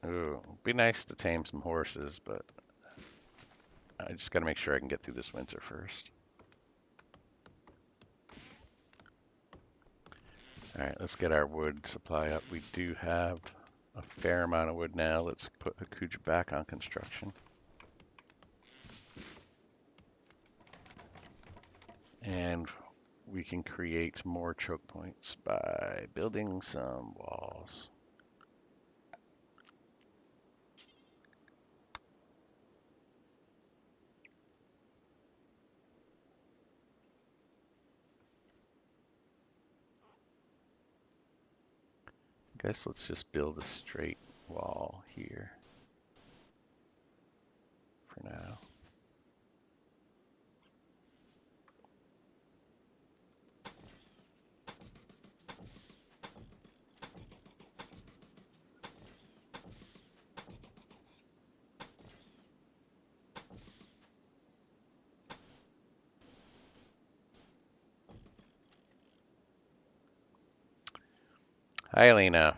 Ooh, it'd be nice to tame some horses, but I just gotta make sure I can get through this winter first. Alright, let's get our wood supply up. We do have a fair amount of wood now. Let's put Hakuja back on construction. And we can create more choke points by building some walls. I guess let's just build a straight wall here for now. Hi, Alina.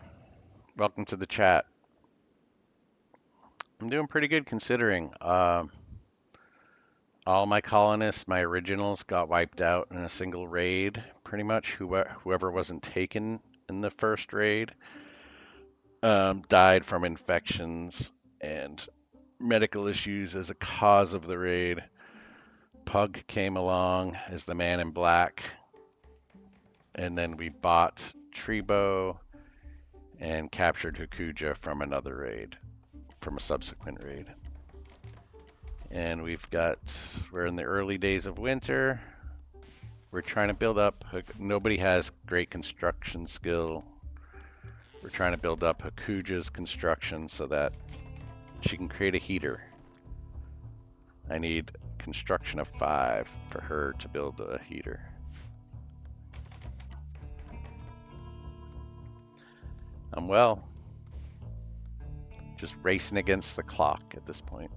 Welcome to the chat. I'm doing pretty good considering. All my colonists, my originals, got wiped out in a single raid, pretty much. Whoever wasn't taken in the first raid died from infections and medical issues as a cause of the raid. Pug came along as the man in black, and then we bought Trebo and captured Hakuja from another raid, from a subsequent raid. And we're in the early days of winter. We're trying to build up, nobody has great construction skill. We're trying to build up Hakuja's construction so that she can create a heater. I need construction of 5 for her to build a heater. I'm just racing against the clock at this point.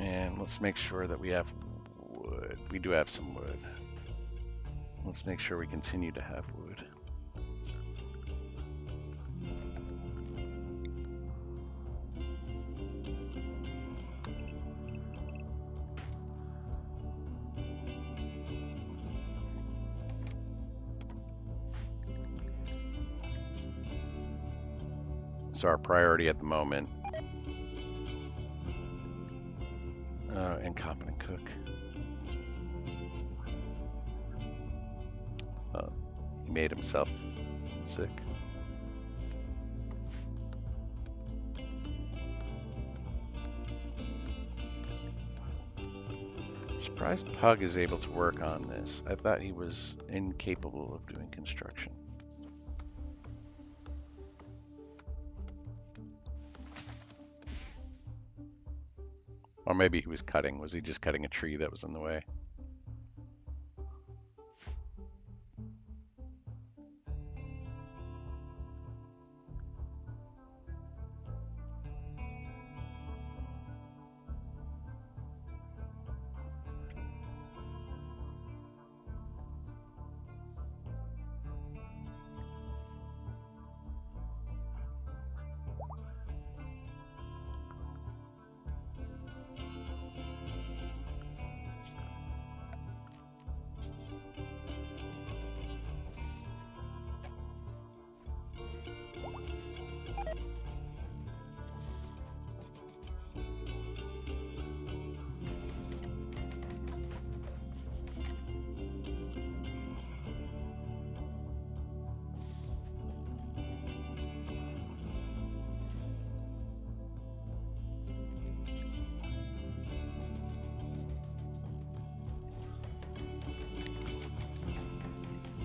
And let's make sure that we have wood. We do have some wood. Let's make sure we continue to have wood. So our priority at the moment, incompetent cook. He made himself sick. Surprised Pug is able to work on this. I thought he was incapable of doing construction. Or maybe he was cutting. Was he just cutting a tree that was in the way?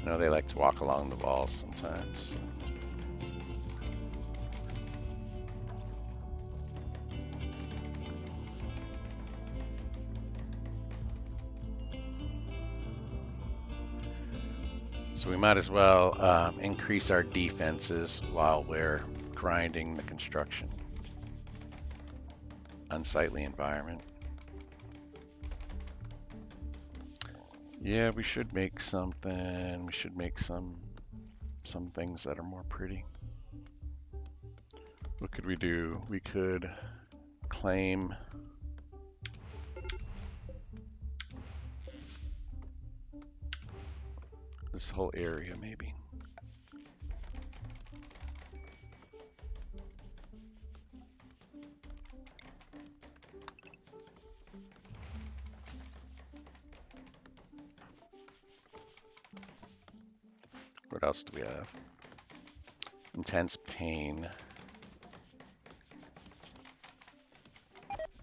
You know, they like to walk along the walls sometimes. So we might as well increase our defenses while we're grinding the construction. Unsightly environment. Yeah, we should make something. We should make some things that are more pretty. What could we do? We could claim this whole area, maybe. What else do we have? Intense pain.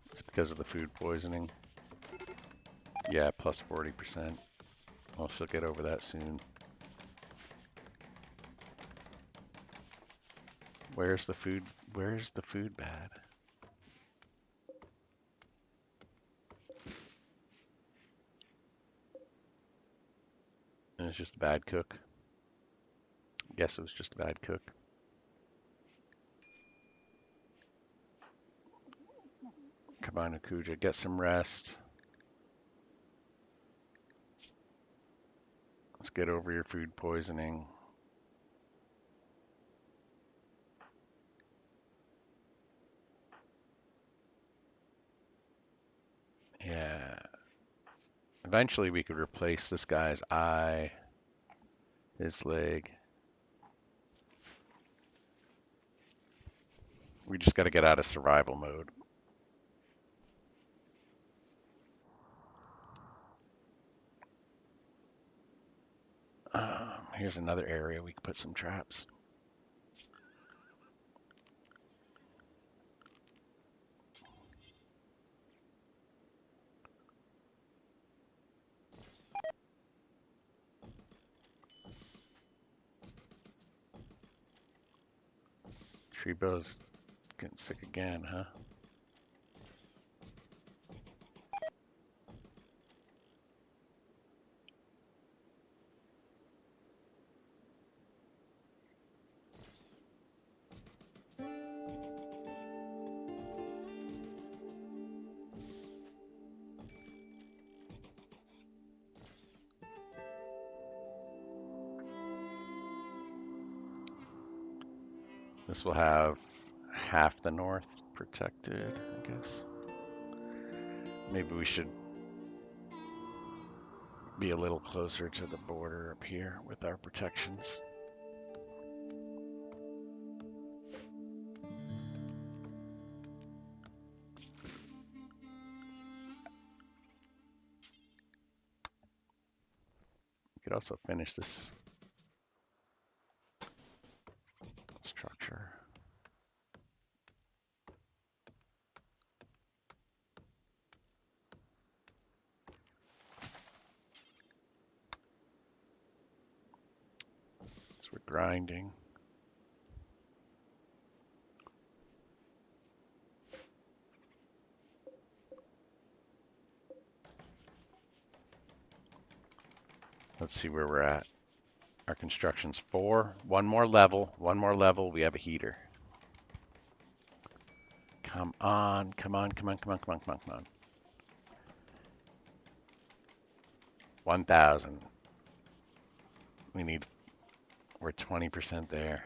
It's because of the food poisoning. Yeah, plus 40%. Well, she'll get over that soon. Where's the food? Where's the food bad? And it's just a bad cook. Guess it was just a bad cook. Kabana Kuja, get some rest. Let's get over your food poisoning. Yeah. Eventually we could replace this guy's eye, his leg. We just got to get out of survival mode. Here's another area we could put some traps. Treebo's getting sick again, huh? This will have half the north protected, I guess. Maybe we should be a little closer to the border up here with our protections. We could also finish this structure. So we're grinding. Let's see where we're at. Our construction's 4. One more level. We have a heater. Come on, come on, come on, come on, come on, come on, come on. 1,000. We're 20% there.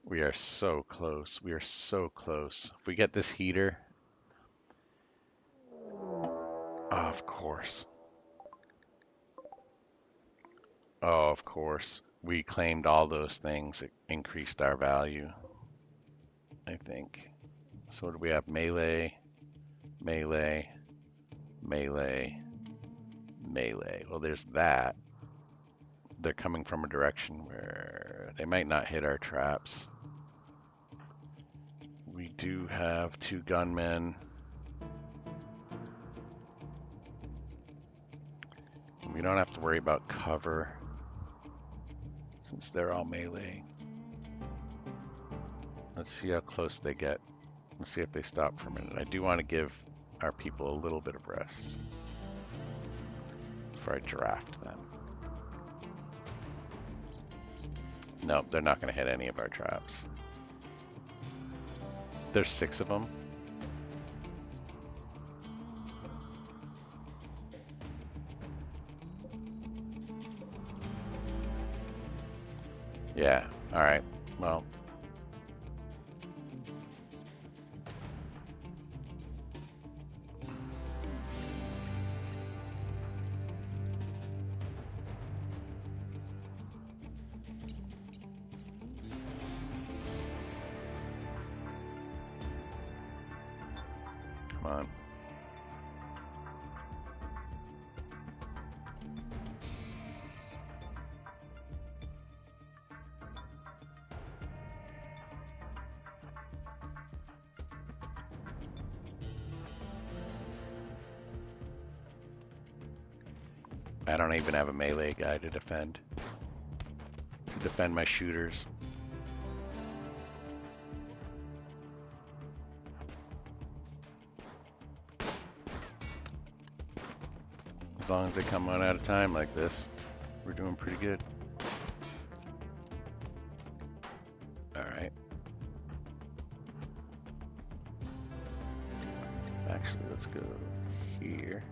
We are so close. We are so close. If we get this heater, of course. Oh, of course. We claimed all those things. It increased our value, I think. So what do we have? Melee, melee, melee, melee. Well, there's that. They're coming from a direction where they might not hit our traps. We do have 2 gunmen. We don't have to worry about cover since they're all melee. Let's see how close they get. Let's see if they stop for a minute. I do want to give our people a little bit of rest before I draft them. Nope, they're not going to hit any of our traps. There's 6 of them. Yeah, alright. Well, come on. I don't even have a melee guy to defend my shooters. As long as they come one at a time like this, we're doing pretty good. Alright. Actually, let's go here.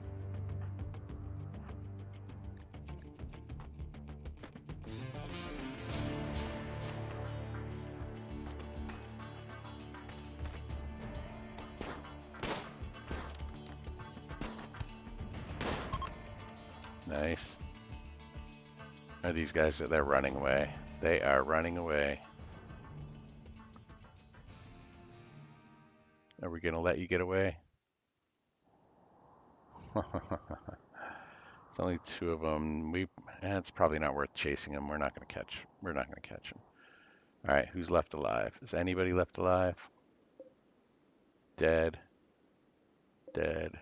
Nice. Are these guys, they're running away. They are running away. Are we gonna let you get away? It's only 2 of them. It's probably not worth chasing them. We're not gonna catch them. All right, who's left alive? Is anybody left alive? Dead. Dead.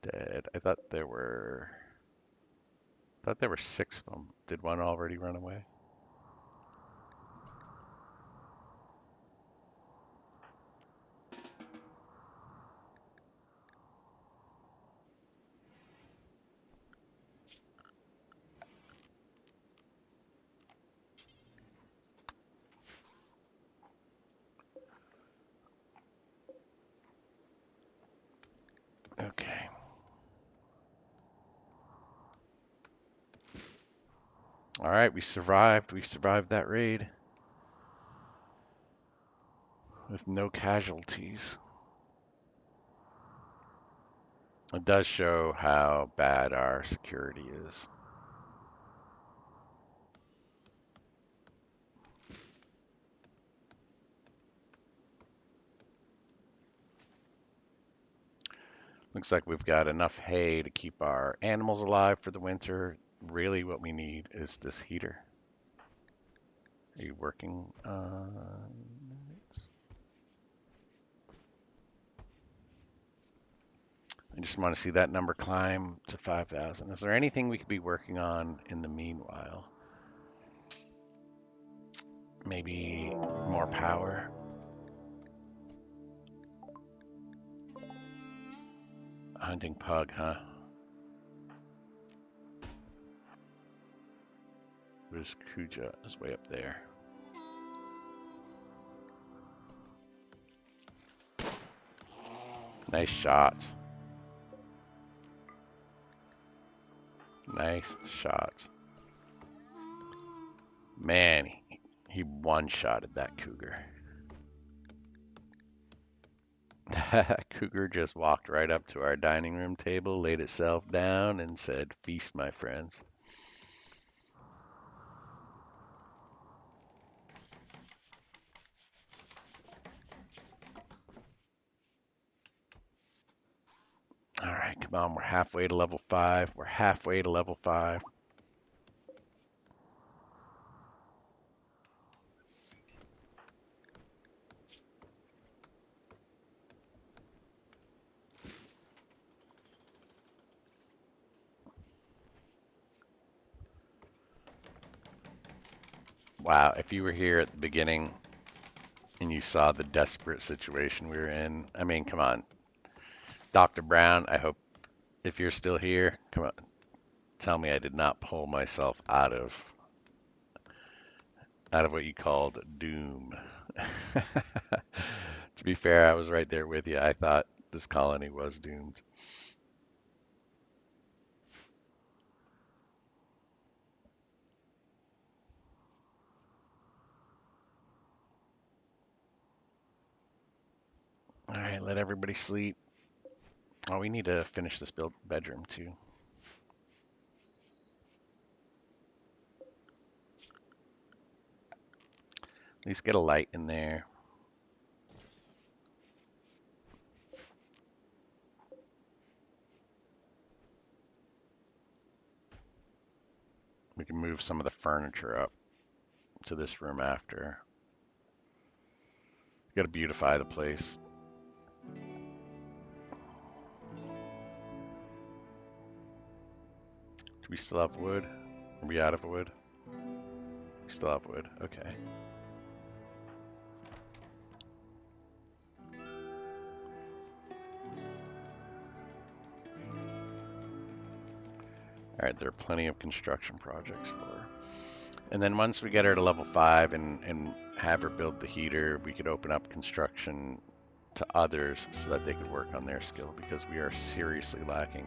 Dead. I thought there were 6 of them. Did one already run away? Okay. All right, we survived. We survived that raid with no casualties. It does show how bad our security is. Looks like we've got enough hay to keep our animals alive for the winter. Really, what we need is this heater. Are you working? I just want to see that number climb to 5,000. Is there anything we could be working on in the meanwhile? Maybe more power? A hunting pug, huh? Where's Kuja? Is way up there. Nice shot. Nice shot. Man, he one-shotted that cougar. That cougar just walked right up to our dining room table, laid itself down, and said, "Feast, my friends." All right, come on. We're halfway to level 5. We're halfway to level 5. Wow, if you were here at the beginning and you saw the desperate situation we were in, I mean, come on. Dr. Brown, I hope if you're still here, come on, tell me I did not pull myself out of what you called doom. To be fair, I was right there with you. I thought this colony was doomed. All right, let everybody sleep. Oh, we need to finish this bedroom too. At least get a light in there. We can move some of the furniture up to this room after. Got to beautify the place. Do we still have wood? Are we out of wood? We still have wood. Okay. All right, there are plenty of construction projects for her. And then once we get her to level 5 and have her build the heater, we could open up construction to others so that they could work on their skill, because we are seriously lacking.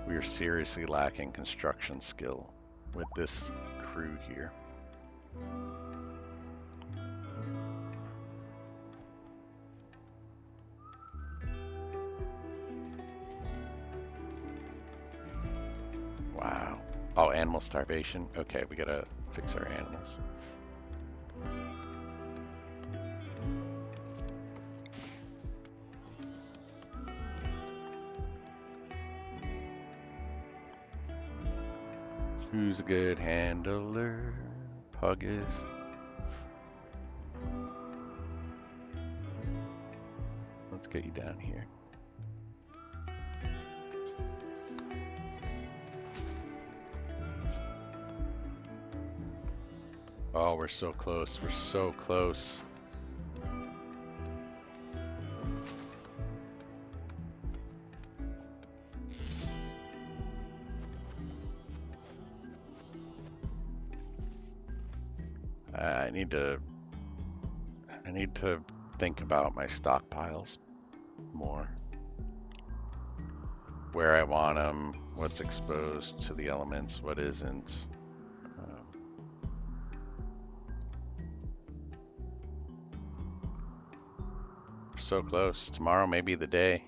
We are seriously lacking construction skill with this crew here. Wow. Oh, animal starvation. Okay, we gotta fix our animals. Who's a good handler? Pug is. Let's get you down here. Oh, we're so close. We're so close. I need to think about my stockpiles more. Where I want them, what's exposed to the elements, what isn't. so close. Tomorrow may be the day.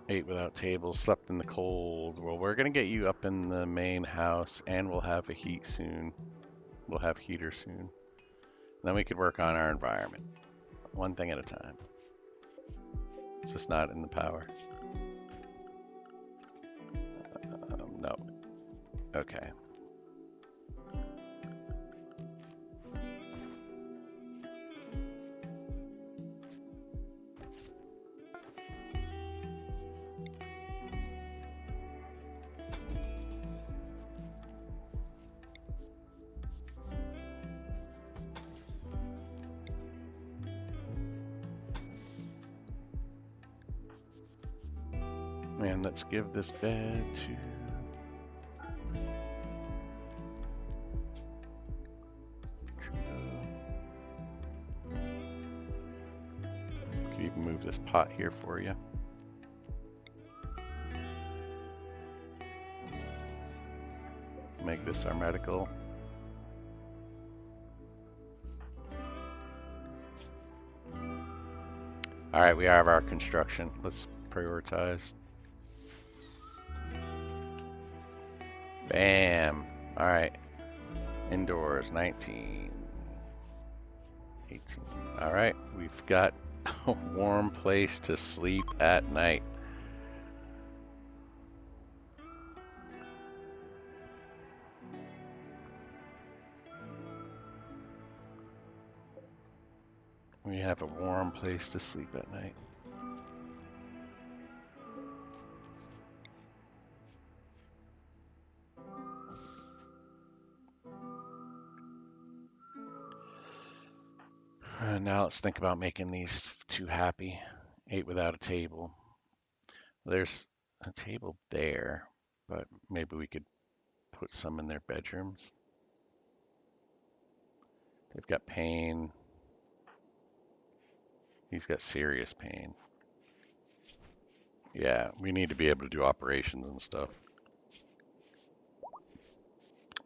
Ate without tables, slept in the cold. Well, we're gonna get you up in the main house, and we'll have a heat soon. We'll have heater soon. Then we could work on our environment, one thing at a time. It's just not in the power. No. Okay. And let's give this bed to... Could even move this pot here for you. Make this our medical. All right, we have our construction. Let's prioritize. Bam. All right. Indoors, 19. 18. All right, we've got a warm place to sleep at night. We have a warm place to sleep at night. Now let's think about making these two happy. 8 without a table. There's a table there, but maybe we could put some in their bedrooms. They've got pain. He's got serious pain. Yeah, we need to be able to do operations and stuff.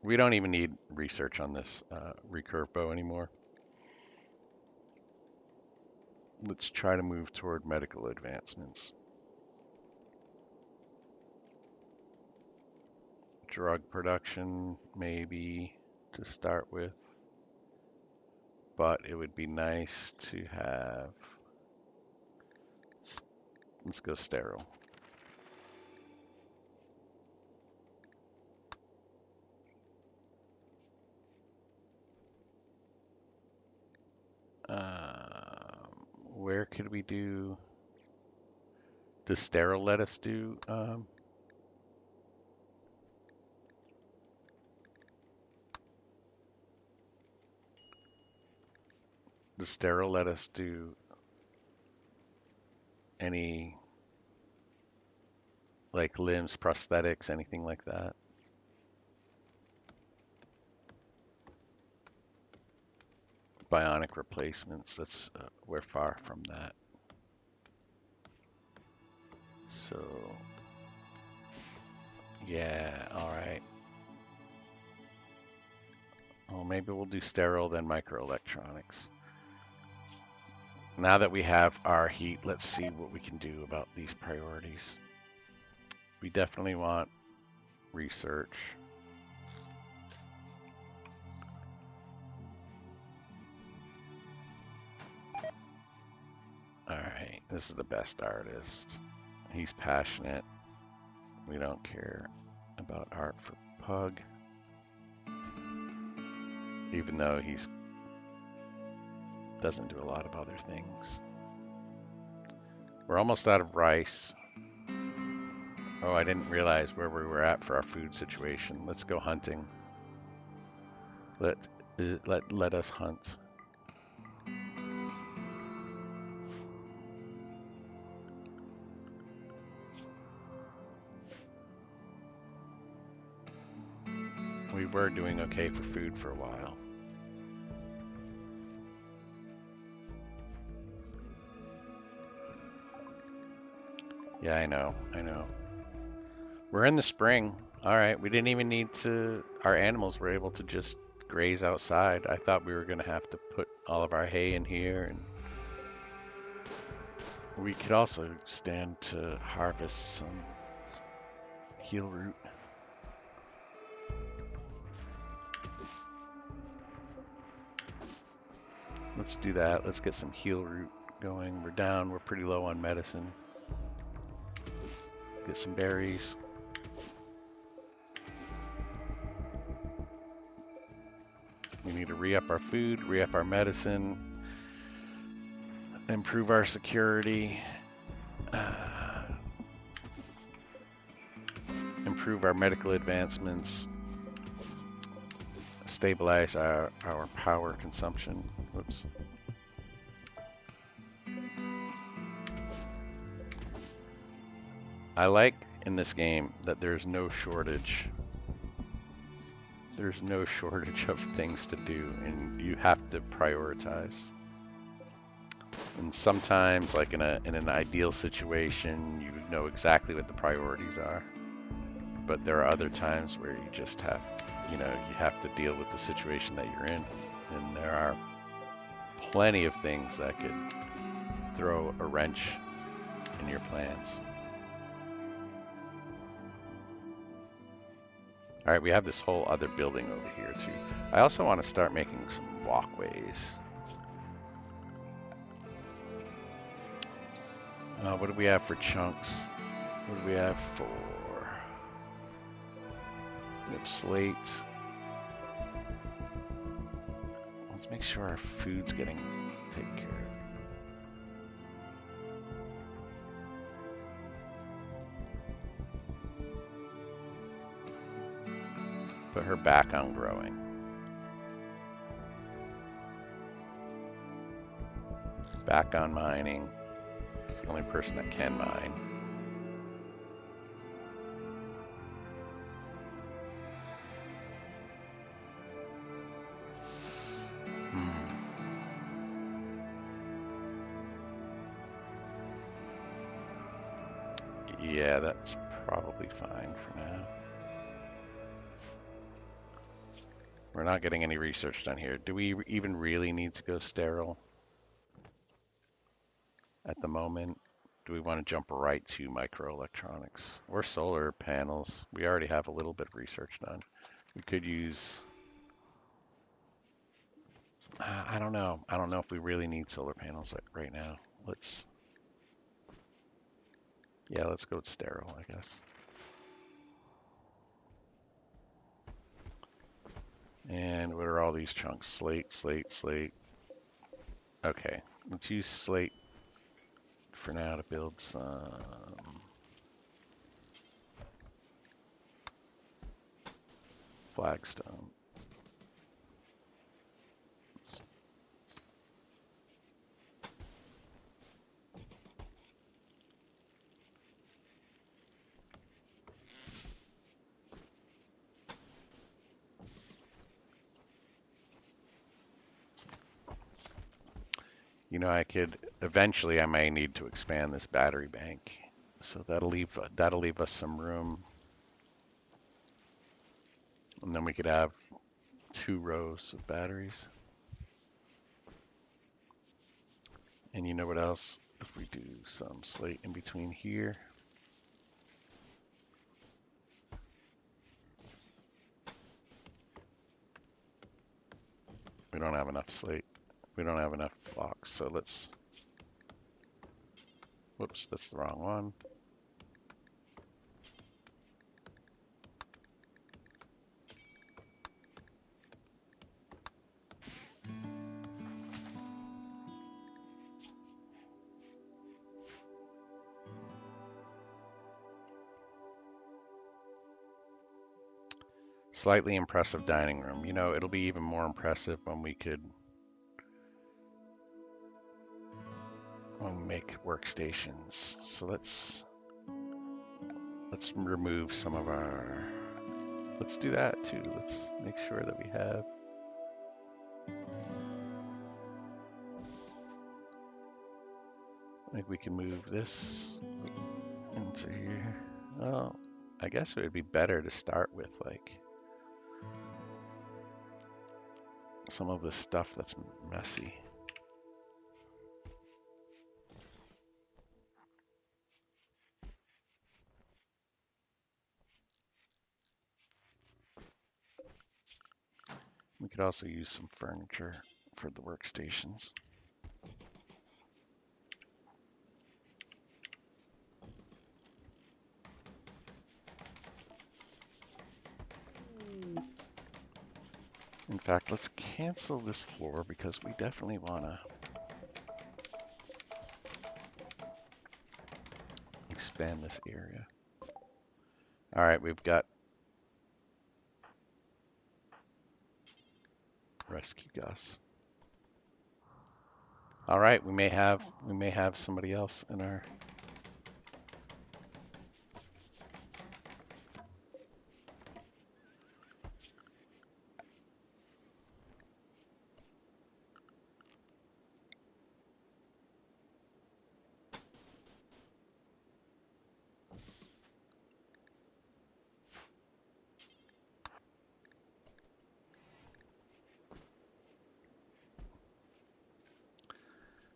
We don't even need research on this recurve bow anymore. Let's try to move toward medical advancements. Drug production, maybe, to start with. But it would be nice to have... Let's go sterile. Where could we do... Does sterile let us do... Does sterile let us do any, like, limbs, prosthetics, anything like that? Bionic replacements, that's, we're far from that. So, yeah, all right. Well, maybe we'll do sterile, then microelectronics. Now that we have our heat, let's see what we can do about these priorities. We definitely want research. All right, this is the best artist. He's passionate. We don't care about art for Pug, even though he's doesn't do a lot of other things. We're almost out of rice. Oh, I didn't realize where we were at for our food situation. Let's go hunting. Let let us hunt. We were doing okay for food for a while. Yeah, I know, I know. We're in the spring. All right, we didn't even need to, our animals were able to just graze outside. I thought we were gonna have to put all of our hay in here, and we could also stand to harvest some heel root. Let's do that. Let's get some heel root going. We're down, we're pretty low on medicine. Get some berries. We need to re-up our food, re-up our medicine, improve our security, improve our medical advancements, stabilize our power consumption. Whoops. I like in this game that there's no shortage. There's no shortage of things to do, and you have to prioritize. And sometimes, like in an ideal situation, you know exactly what the priorities are. But there are other times where you just have, you have to deal with the situation that you're in. And there are plenty of things that could throw a wrench in your plans. All right, we have this whole other building over here too. I also want to start making some walkways. What do we have for chunks? What do we have for? We have slate. Let's make sure our food's getting taken care of. Put her back on growing. Back on mining. It's the only person that can mine. Yeah, that's probably fine for now. We're not getting any research done here. Do we even really need to go sterile at the moment? Do we want to jump right to microelectronics or solar panels? We already have a little bit of research done. We could use, I don't know. I don't know if we really need solar panels right now. Yeah, let's go with sterile, I guess. And what are all these chunks? Slate, slate, slate. Okay, let's use slate for now to build some flagstone. I could eventually I may need to expand this battery bank. So that'll leave us some room. And then we could have 2 rows of batteries. And you know what else? If we do some slate in between here. We don't have enough slate. We don't have enough blocks, so let's, whoops, that's the wrong one. Slightly impressive dining room. You know, it'll be even more impressive when we make workstations. So let's remove some of our. Let's do that too. Let's make sure that we have. Like we can move this into here. Well, I guess it would be better to start with like some of the stuff that's messy. We could also use some furniture for the workstations. In fact, let's cancel this floor because we definitely want to expand this area. All right, we've got rescue Gus. All right, we may have somebody else in our.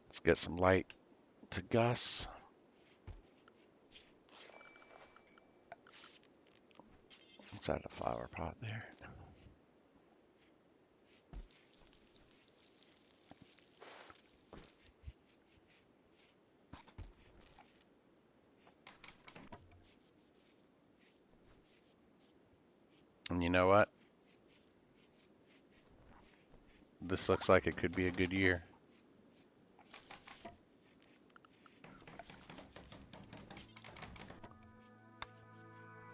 Let's get some light to Gus. Let's add a flower pot there. And you know what? This looks like it could be a good year.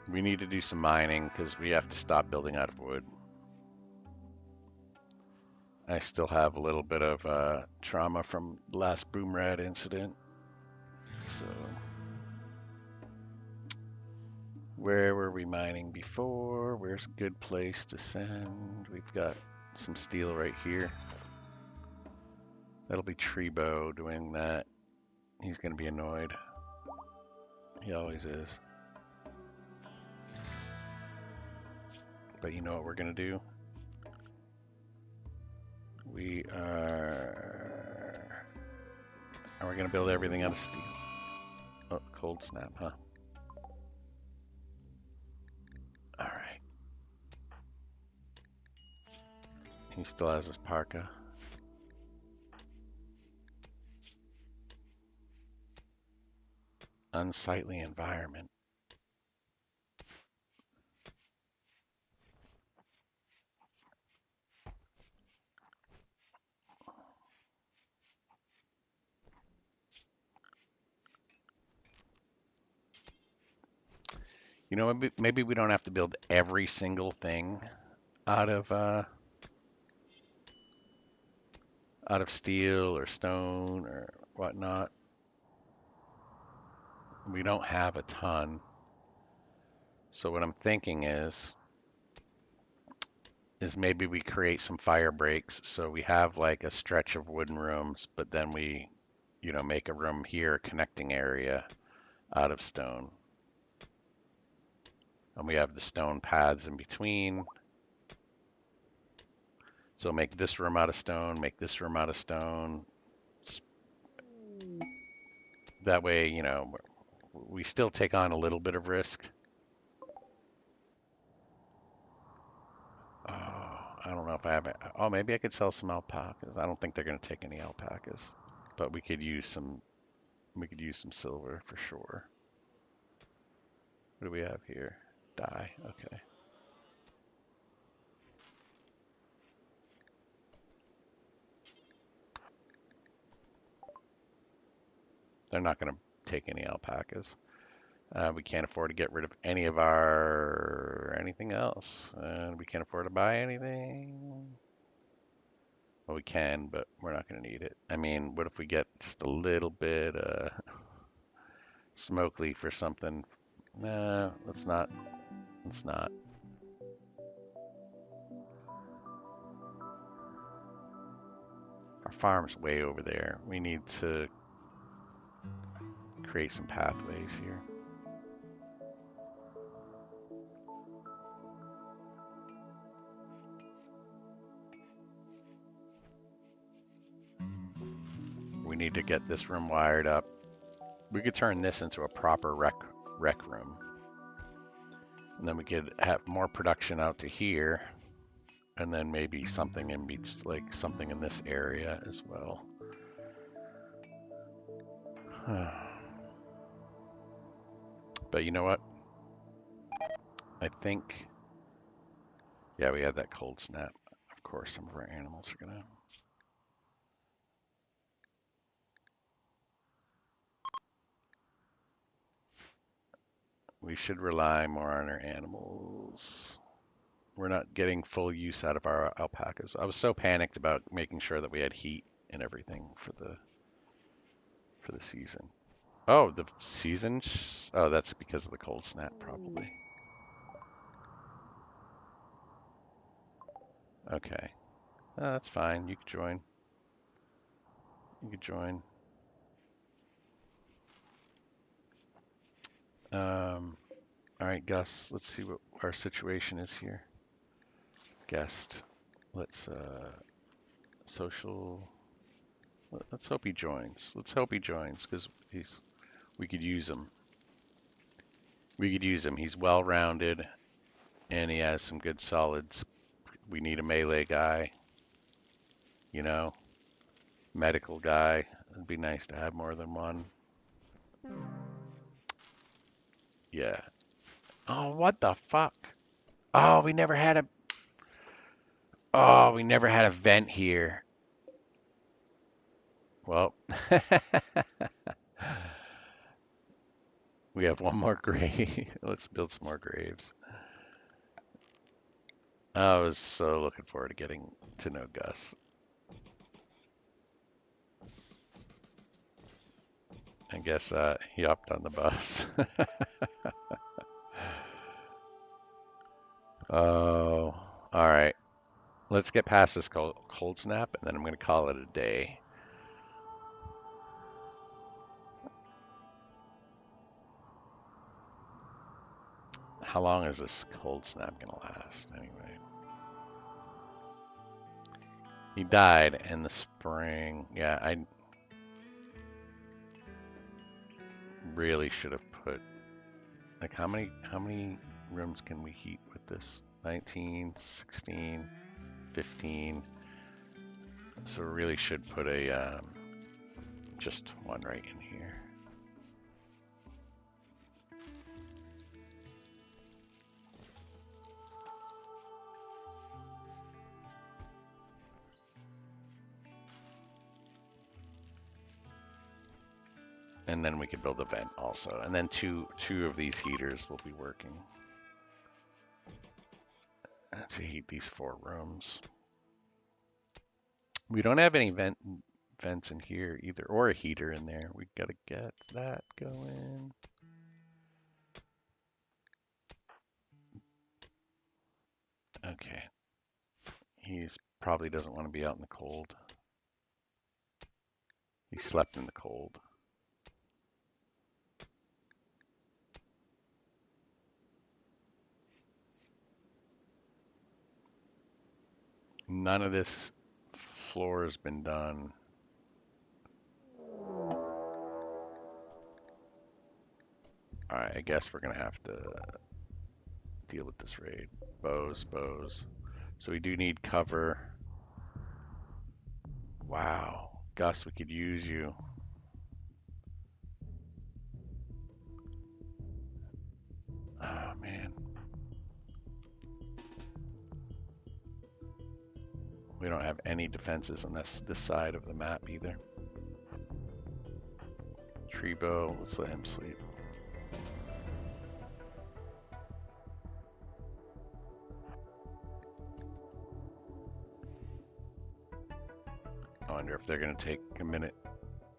We need to do some mining because we have to stop building out of wood. I still have a little bit of trauma from the last boom rat incident. So, where were we mining before? Where's a good place to send? We've got some steel right here. That'll be Trebo doing that. He's going to be annoyed. He always is. But you know what we're going to do? We are we going to build everything out of steel? Oh, cold snap, huh? All right. He still has his parka. Unsightly environment. You know, maybe we don't have to build every single thing out of steel or stone or whatnot. We don't have a ton. So what I'm thinking is maybe we create some fire breaks so we have like a stretch of wooden rooms, but then we, you know, make a room here, a connecting area out of stone. And we have the stone paths in between. So make this room out of stone, make this room out of stone. That way, you know, we still take on a little bit of risk. Oh, I don't know if I have it. Oh, maybe I could sell some alpacas. I don't think they're going to take any alpacas, but we could use some. We could use some silver for sure. What do we have here? Dye. Okay. They're not going to take any alpacas. We can't afford to get rid of any of our anything else, and we can't afford to buy anything. Well, we can, but we're not going to need it. I mean, what if we get just a little bit smoke leaf or something? Nah, let's not. Let's not. Our farm's way over there. We need to create some pathways here. We need to get this room wired up. We could turn this into a proper rec room. And then we could have more production out to here. And then maybe something in beach, like something in this area as well. But you know what? I think, yeah, we had that cold snap. Of course, some of our animals are gonna. We should rely more on our animals. We're not getting full use out of our alpacas. I was so panicked about making sure that we had heat and everything for the season. Oh, the season? Oh, that's because of the cold snap, probably. Okay. That's fine. You could join. You could join. All right, Gus, let's see what our situation is here. Guest. Let's social. Let's hope he joins. Let's hope he joins because we could use him. We could use him. He's well-rounded and he has some good solids. We need a melee guy, you know, medical guy. It'd be nice to have more than one. Yeah. Oh, what the fuck? Oh, we never had a. Oh, we never had a vent here. Well, we have one more grave. Let's build some more graves. I was so looking forward to getting to know Gus. I guess he hopped on the bus. Oh, all right. Let's get past this cold snap, and then I'm going to call it a day. How long is this cold snap going to last, anyway? He died in the spring. Yeah, I really should have put, like, how many rooms can we heat with this? 19, 16, 15. So we really should put a just one right in here. And then we could build a vent also. And then two of these heaters will be working to heat these 4 rooms. We don't have any vents in here either, or a heater in there. We gotta get that going. Okay. He's probably doesn't want to be out in the cold. He slept in the cold. None of this floor has been done. Alright, I guess we're gonna have to deal with this raid. Bows. So we do need cover. Wow. Gus, we could use you. Oh, man. We don't have any defenses on this side of the map either. Tree bow, let's let him sleep. They're gonna take a minute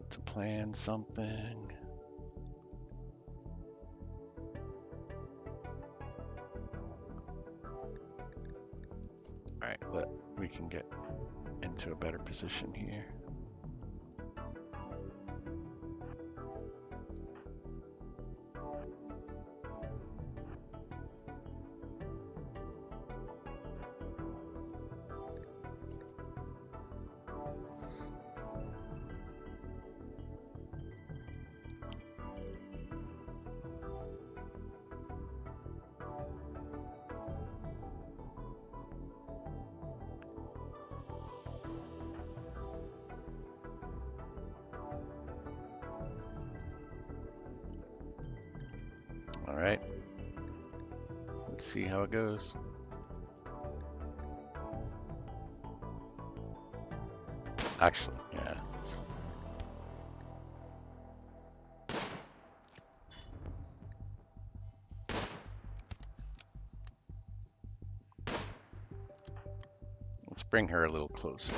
to plan something. All right, but we can get into a better position here. All right, let's see how it goes. Actually, yeah. Let's bring her a little closer.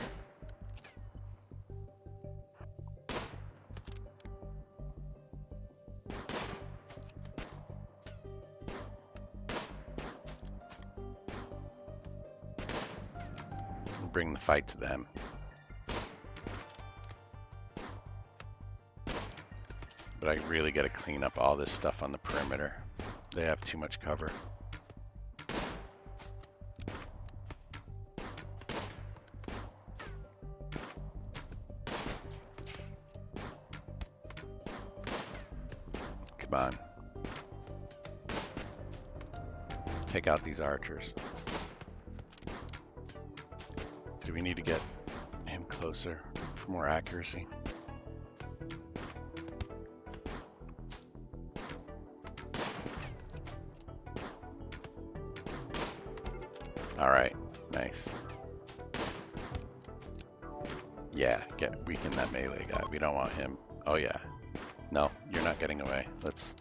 Bring the fight to them. But I really got to clean up all this stuff on the perimeter. They have too much cover. Come on. Take out these archers. Do we need to get him closer for more accuracy? All right, nice. Yeah, weaken that melee guy. We don't want him. Oh yeah. No, you're not getting away. Let's.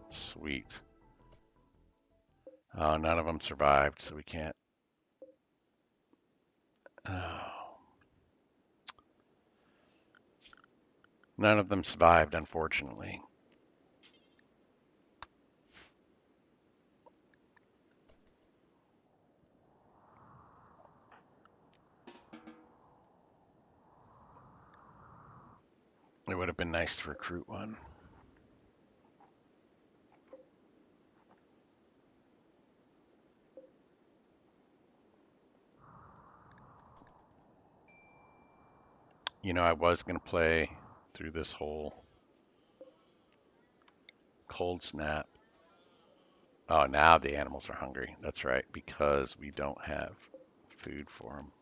Sweet. Oh, none of them survived, so we can't. Oh. None of them survived, unfortunately. It would have been nice to recruit one. You know, I was going to play through this whole cold snap. Oh, now the animals are hungry. That's right, because we don't have food for them.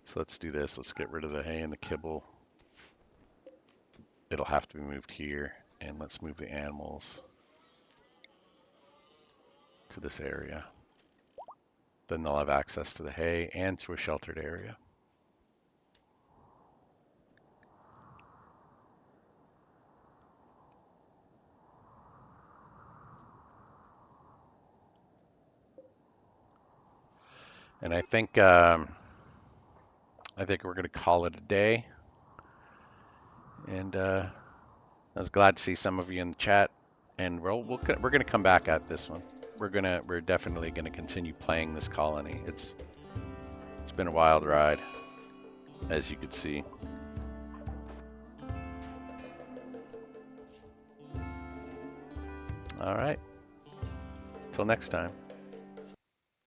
So let's do this. Let's get rid of the hay and the kibble. It'll have to be moved here. And let's move the animals to this area. Then they'll have access to the hay and to a sheltered area. And I think we're going to call it a day. And I was glad to see some of you in the chat. And we're going to come back at this one. We're definitely going to continue playing this colony. It's been a wild ride, as you could see. All right. Till next time.